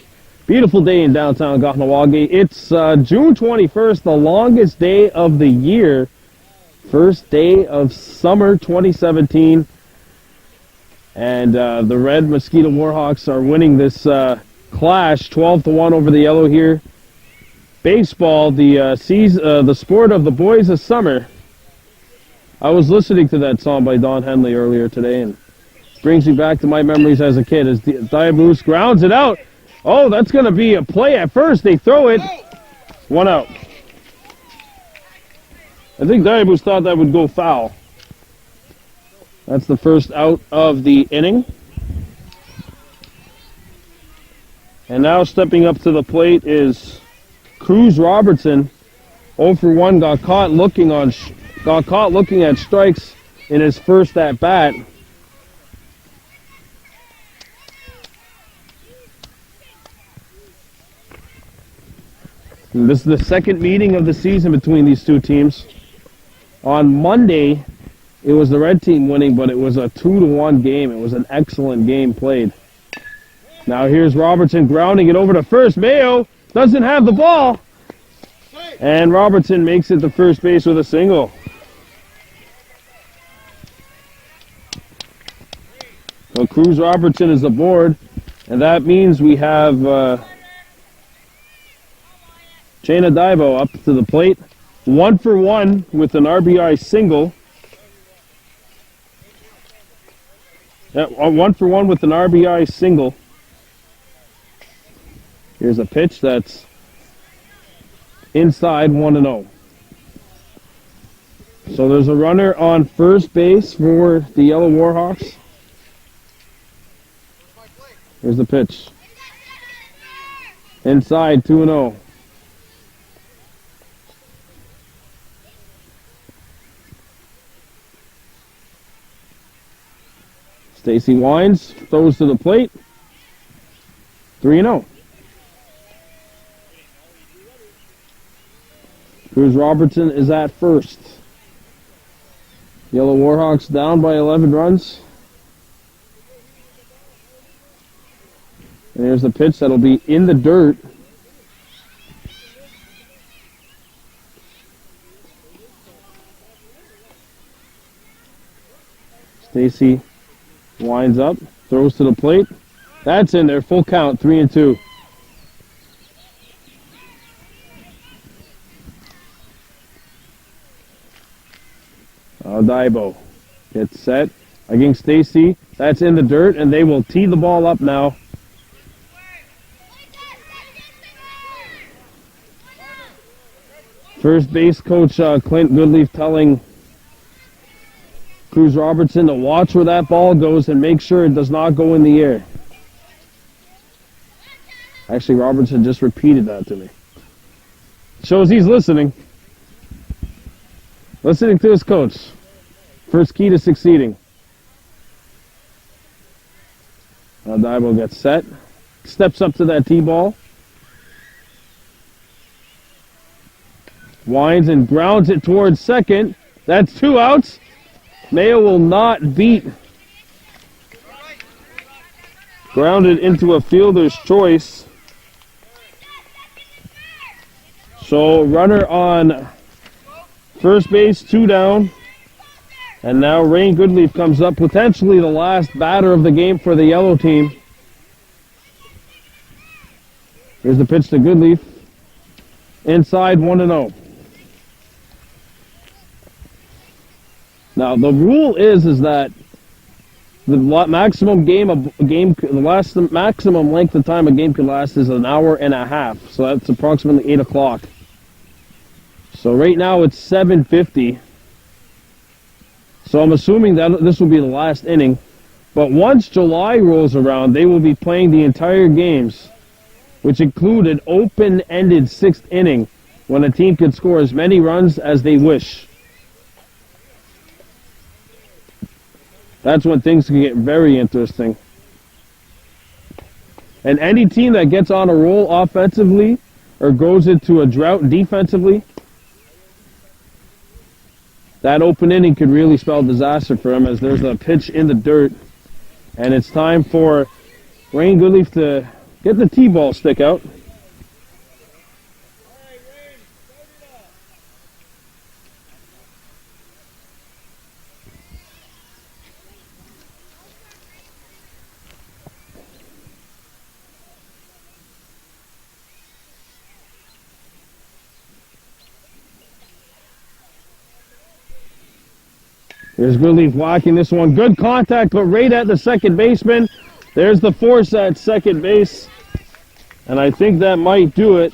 Beautiful day in downtown Kahnawake. It's June 21st, the longest day of the year. First day of summer 2017. And the Red Mosquito Warhawks are winning this clash 12-1 over the Yellow here. Baseball, the sport of the boys of summer. I was listening to that song by Don Henley earlier today, and brings me back to my memories as a kid. As Diabus grounds it out. Oh, that's going to be a play at first. They throw it. 1 out. I think Diabus thought that would go foul. That's the first out of the inning. And now stepping up to the plate is Cruz Robertson. 0 for 1, got caught looking at strikes in his first at bat. And this is the second meeting of the season between these two teams. On Monday, it was the red team winning, but it was a 2-1 game. It was an excellent game played. Now here's Robertson grounding it over to first. Mayo doesn't have the ball. And Robertson makes it to first base with a single. So Cruz Robertson is aboard, and that means we have Shayna Dibo up to the plate. 1 for 1 with an RBI single. 1 for 1 with an RBI single. Here's a pitch that's inside 1-0. So there's a runner on first base for the Yellow Warhawks. Here's the pitch. Inside 2-0. Stacy Wines throws to the plate. 3-0. Cruz Robertson is at first. Yellow Warhawks down by 11 runs. And here's the pitch that'll be in the dirt. Stacy winds up, throws to the plate. That's in there, full count, 3-2. Dibo gets set against Stacy. That's in the dirt, and they will tee the ball up now. First base coach Clint Goodleaf telling Cruz Robertson to watch where that ball goes and make sure it does not go in the air. Actually, Robertson just repeated that to me. Shows he's listening. Listening to his coach. First key to succeeding. Now Dibo gets set. Steps up to that T-ball. Winds and grounds it towards second. That's 2 outs. Mayo will not beat. Grounded into a fielder's choice. So runner on first base, 2 down. And now Rain Goodleaf comes up, potentially the last batter of the game for the Yellow team. Here's the pitch to Goodleaf. Inside 1-0. Now the rule is that the maximum maximum length of time a game can last is an hour and a half. So that's approximately 8 o'clock. So right now it's 7:50. So I'm assuming that this will be the last inning. But once July rolls around, they will be playing the entire games, which include an open-ended 6th inning when a team can score as many runs as they wish. That's when things can get very interesting. And any team that gets on a roll offensively or goes into a drought defensively, that open inning could really spell disaster for them, as there's a pitch in the dirt. And it's time for Rain Goodleaf to get the T-ball stick out. Here's Goodleaf whacking this one. Good contact, but right at the second baseman. There's the force at second base. And I think that might do it.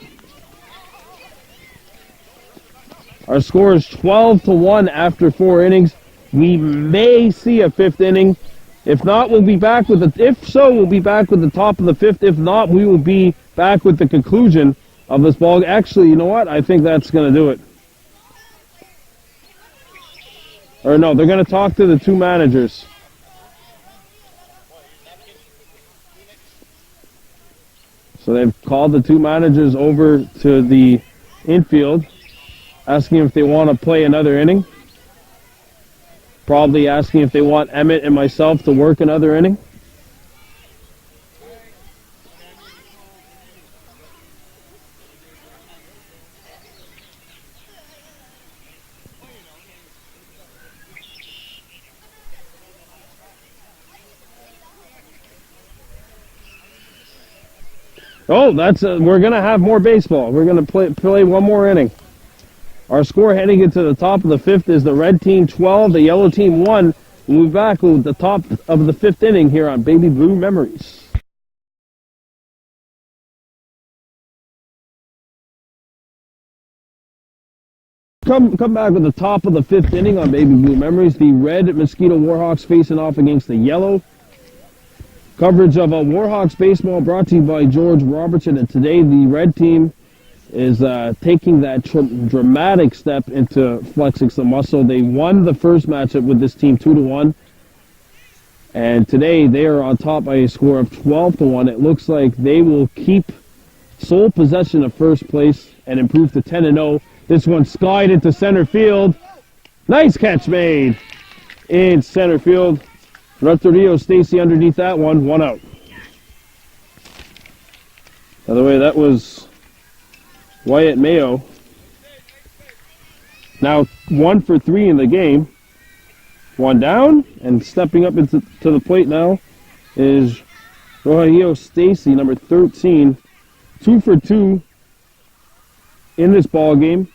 Our score is 12-1 after 4 innings. We may see a 5th inning. If not, we'll be back with the... If so, we'll be back with the top of the 5th. If not, we will be back with the conclusion of this ball. Actually, you know what? I think that's going to do it. Or no, they're going to talk to the 2 managers. So they've called the 2 managers over to the infield, asking if they want to play another inning. Probably asking if they want Emmett and myself to work another inning. Oh, we're going to have more baseball. We're going to play one more inning. Our score heading into the top of the 5th is the red team 12, the yellow team 1. We'll be back with the top of the 5th inning here on Baby Blue Memories. Come back with the top of the 5th inning on Baby Blue Memories. The red Mosquito Warhawks facing off against the yellow. Coverage of Warhawks baseball brought to you by George Robertson, and today the red team is taking that dramatic step into flexing some muscle. They won the first matchup with this team 2-1, and today they are on top by a score of 12-1. It looks like they will keep sole possession of first place and improve to 10-0. This one skied into center field. Nice catch made in center field. Rio Stacy underneath that one, 1 out. By the way, that was Wyatt Mayo. Now 1 for 3 in the game. 1 down, and stepping up to the plate now is Rio Stacy, number 13. 2 for 2 in this ball game.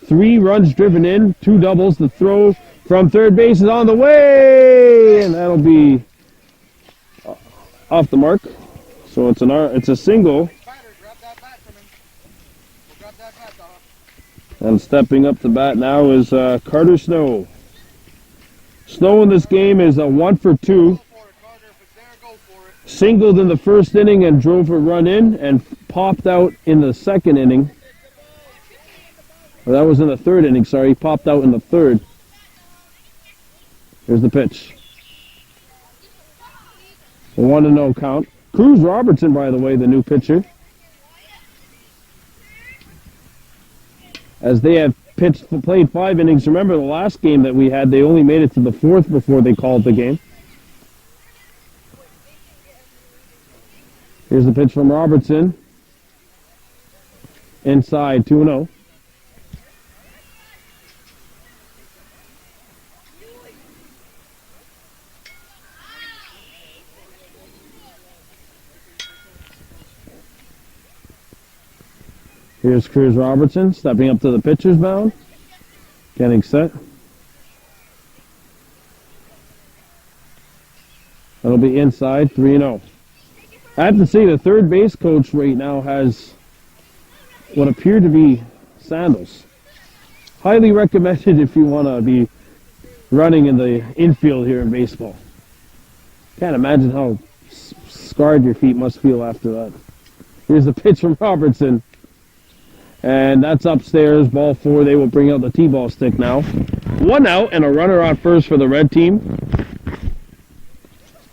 3 runs driven in, 2 doubles. The throw from third base is on the way, and that'll be off the mark. So it's a single. And stepping up to bat now is Carter Snow. Snow in this game is a 1 for 2. Singled in the first inning and drove a run in, and popped out in the second inning. Or that was in the third inning, sorry. He popped out in the third. Here's the pitch. A 1-0 count. Cruz Robertson, by the way, the new pitcher. As they have played 5 innings. Remember the last game that we had, they only made it to the 4th before they called the game. Here's the pitch from Robertson. Inside, 2-0. Here's Cruz Robertson stepping up to the pitcher's mound, getting set. That'll be inside, 3-0. I have to say, the third base coach right now has what appear to be sandals. Highly recommended if you want to be running in the infield here in baseball. Can't imagine how scarred your feet must feel after that. Here's the pitch from Robertson. And that's upstairs, ball 4. They will bring out the T-ball stick now. 1 out and a runner on first for the red team.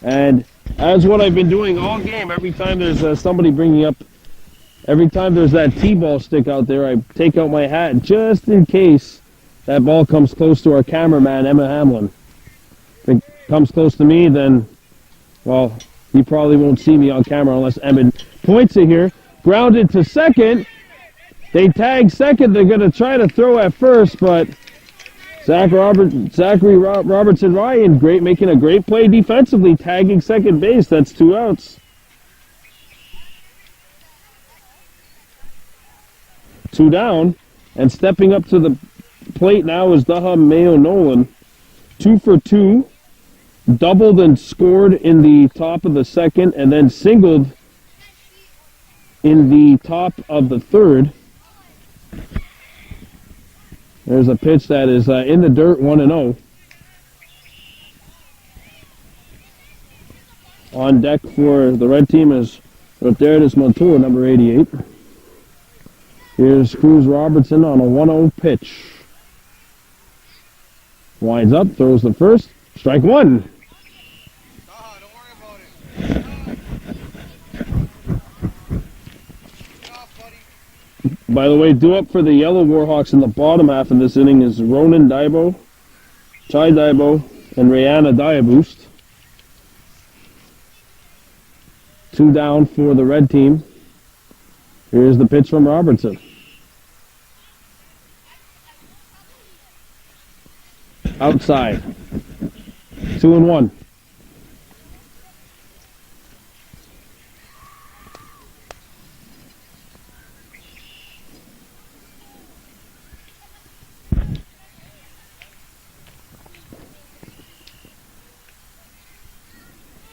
And as what I've been doing all game, every time there's somebody bringing up, every time there's that T-ball stick out there, I take out my hat just in case that ball comes close to our cameraman, Emma Hamlin. If it comes close to me, then, well, you probably won't see me on camera unless Emma points it here. Grounded to second. They tag second. They're going to try to throw at first, but Zachary Robertson Ryan making a great play defensively, tagging second base. That's 2 outs. 2 down, and stepping up to the plate now is Daha Mayo Nolan. 2 for 2, doubled and scored in the top of the second, and then singled in the top of the third. There's a pitch that is in the dirt, 1-0. On deck for the red team is Roterdes Montour, number 88. Here's Cruz Robertson on a 1-0 pitch. Winds up, throws the first. Strike 1. Don't worry about it. Get off, buddy. By the way, due up for the Yellow Warhawks in the bottom half of this inning is Ronan Daibo, Chai Daibo, and Rihanna Diaboost. 2 down for the red team. Here's the pitch from Robertson. Outside. 2-1.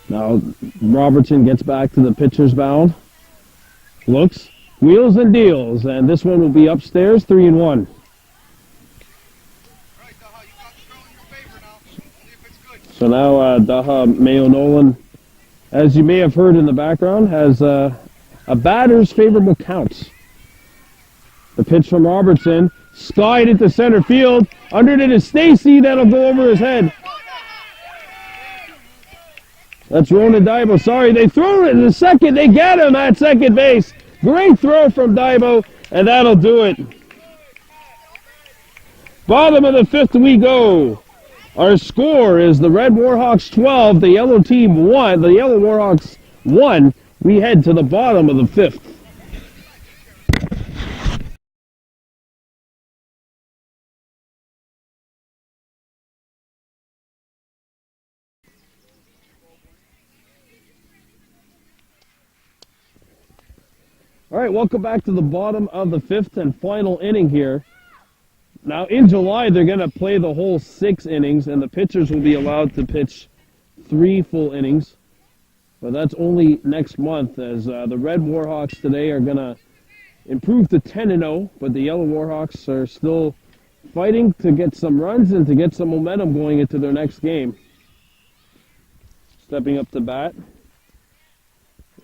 Now Robertson gets back to the pitcher's mound. Looks, wheels and deals, and this one will be upstairs, 3-1. Right, Daha, you got the throw in your favor now. See if it's good. So now Daha Mayo Nolan, as you may have heard in the background, has a batter's favorable count. The pitch from Robertson, slide into center field. Under it is Stacy, that'll go over his head. That's Ronan Daibo. Sorry, they throw it in the second. They get him at second base. Great throw from Daibo, and that'll do it. Bottom of the 5th we go. Our score is the Red Warhawks 12, the Yellow Team 1. The Yellow Warhawks 1. We head to the bottom of the 5th. All right, welcome back to the bottom of the 5th and final inning here. Now, in July, they're going to play the whole 6 innings, and the pitchers will be allowed to pitch 3 full innings. But that's only next month, as the Red Warhawks today are going to improve to 10-0, but the Yellow Warhawks are still fighting to get some runs and to get some momentum going into their next game. Stepping up to bat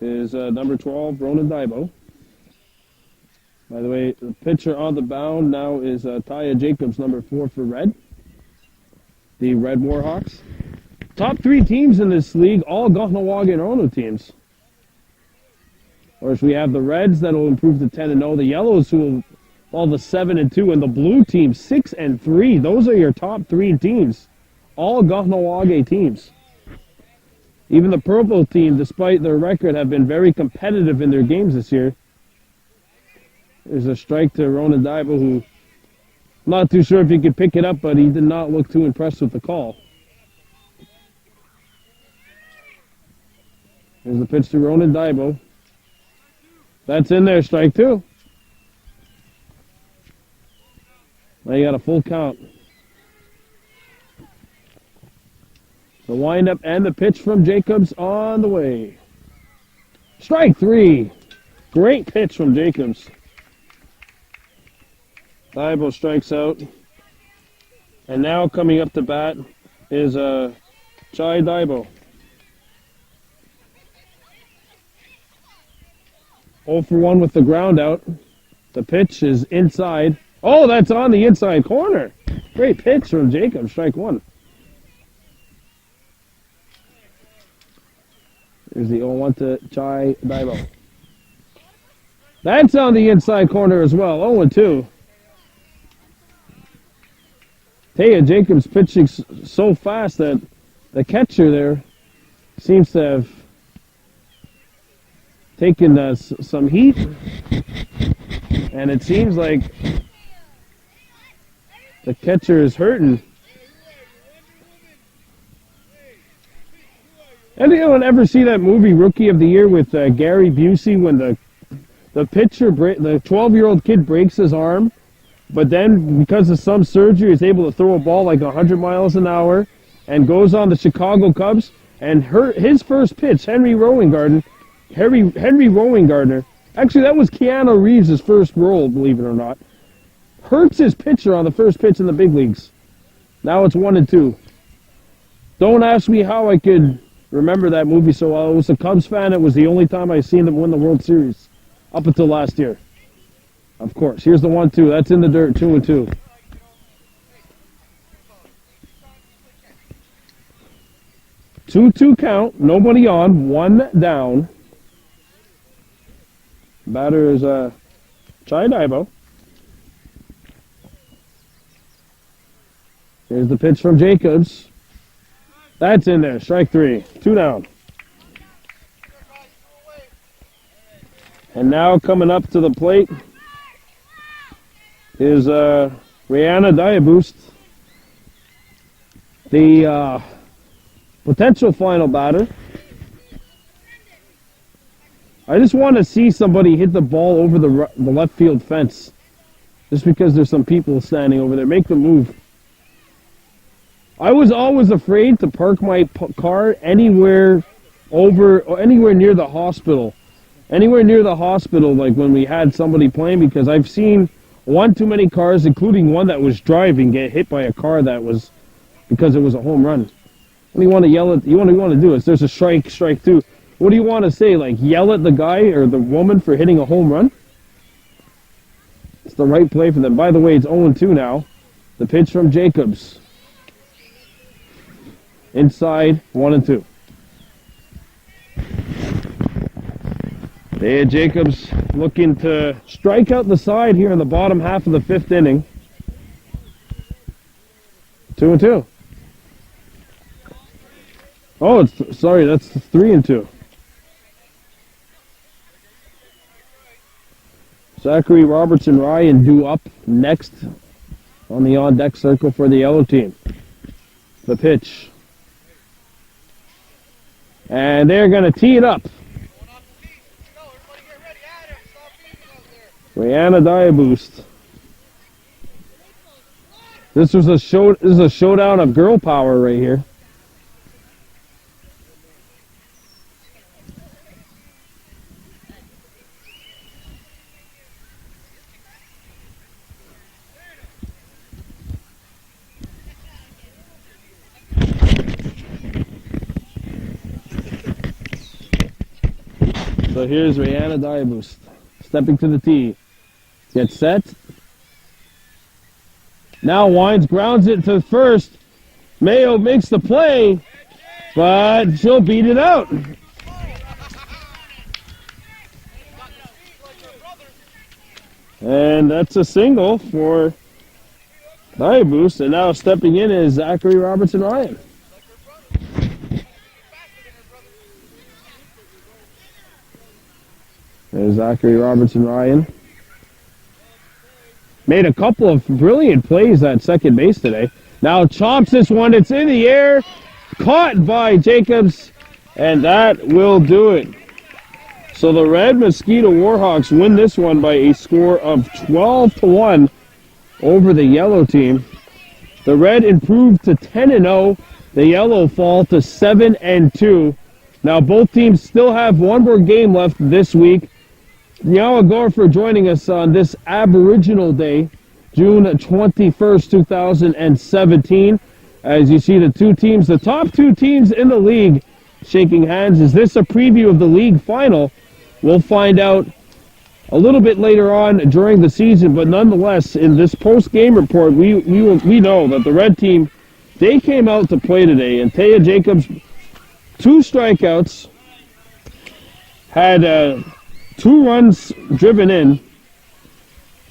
is number 12, Ronan Daibo. By the way, the pitcher on the mound now is Taya Jacobs, number 4 for Red. The Red Warhawks. Top 3 teams in this league, all Kahnawake and Orono teams. Of course, we have the Reds that will improve to 10-0. The Yellows who will fall to 7-2, and the Blue team 6-3. Those are your top 3 teams, all Kahnawake teams. Even the Purple team, despite their record, have been very competitive in their games this year. There's a strike to Ronan Daibo, who, not too sure if he could pick it up, but he did not look too impressed with the call. Here's the pitch to Ronan Daibo. That's in there, strike 2. Now you got a full count. The windup and the pitch from Jacobs on the way. Strike 3. Great pitch from Jacobs. Thibault strikes out. And now coming up to bat is Chai Thibault. 0 for 1 with the ground out. The pitch is inside. Oh, that's on the inside corner. Great pitch from Jacob. Strike 1. Here's the 0-1 to Chai Thibault. That's on the inside corner as well. 0-2. Taya Jacobs pitching so fast that the catcher there seems to have taken some heat. And it seems like the catcher is hurting. Anyone ever see that movie Rookie of the Year with Gary Busey when the pitcher, the 12-year-old kid breaks his arm, but then because of some surgery is able to throw a ball like 100 miles an hour and goes on the Chicago Cubs, and his first pitch, Henry Rowengartner, actually that was Keanu Reeves' first role, believe it or not, hurts his pitcher on the first pitch in the big leagues. Now it's 1-2. Don't ask me how I could remember that movie so well. I was a Cubs fan. It was the only time I've seen them win the World Series up until last year. Of course. Here's the 1-2. That's in the dirt. 2-2. Two count. Nobody on. 1 down. Batter is Chai Thibault. Here's the pitch from Jacobs. That's in there. Strike 3. 2 down. And now coming up to the plate is Rihanna Diaboost, the potential final batter. I just want to see somebody hit the ball over the left field fence, just because there's some people standing over there. Make the move. I was always afraid to park my car anywhere near the hospital. Anywhere near the hospital, like when we had somebody playing, because I've seen one too many cars, including one that was driving, get hit by a car that was, because it was a home run. What do you want to yell at? You want to do is there's a strike 2. What do you want to say? Like yell at the guy or the woman for hitting a home run? It's the right play for them. By the way, it's 0-2 now. The pitch from Jacobs. Inside, 1-2. There, Jacobs looking to strike out the side here in the bottom half of the 5th inning. 2-2. Oh, sorry, that's 3-2. Zachary Robertson Ryan due up next on the on-deck circle for the yellow team. The pitch. And they're going to tee it up. Rihanna Diaboost. This is a showdown of girl power right here. So here's Rihanna Diaboost stepping to the tee. Gets set. Now winds, grounds it to first. Mayo makes the play, but she'll beat it out. And that's a single for Diaboost. And now stepping in is Zachary Robertson Ryan. There's Zachary Robertson Ryan. Made a couple of brilliant plays at second base today. Now chomps this one. It's in the air. Caught by Jacobs. And that will do it. So the Red Mosquito Warhawks win this one by a score of 12-1 over the yellow team. The Red improved to 10-0. The Yellow fall to 7-2. Now both teams still have one more game left this week. Nyawagor for joining us on this Aboriginal Day, June 21st, 2017. As you see the two teams, the top two teams in the league shaking hands. Is this a preview of the league final? We'll find out a little bit later on during the season, but nonetheless, in this post-game report, we know that the red team, they came out to play today, and Taya Jacobs, 2 strikeouts, had 2 runs driven in.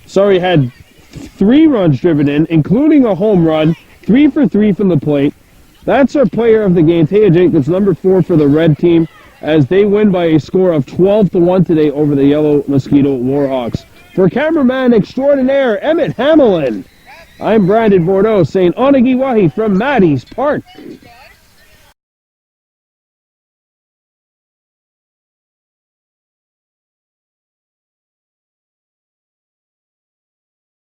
Sorry, had 3 runs driven in, including a home run, 3 for 3 from the plate. That's our player of the game, Taya Jacobs, number 4 for the red team, as they win by a score of 12-1 today over the Yellow Mosquito Warhawks. For cameraman extraordinaire Emmett Hamelin, I'm Brandon Bordeaux saying Onagiwahi from Maddie's Park.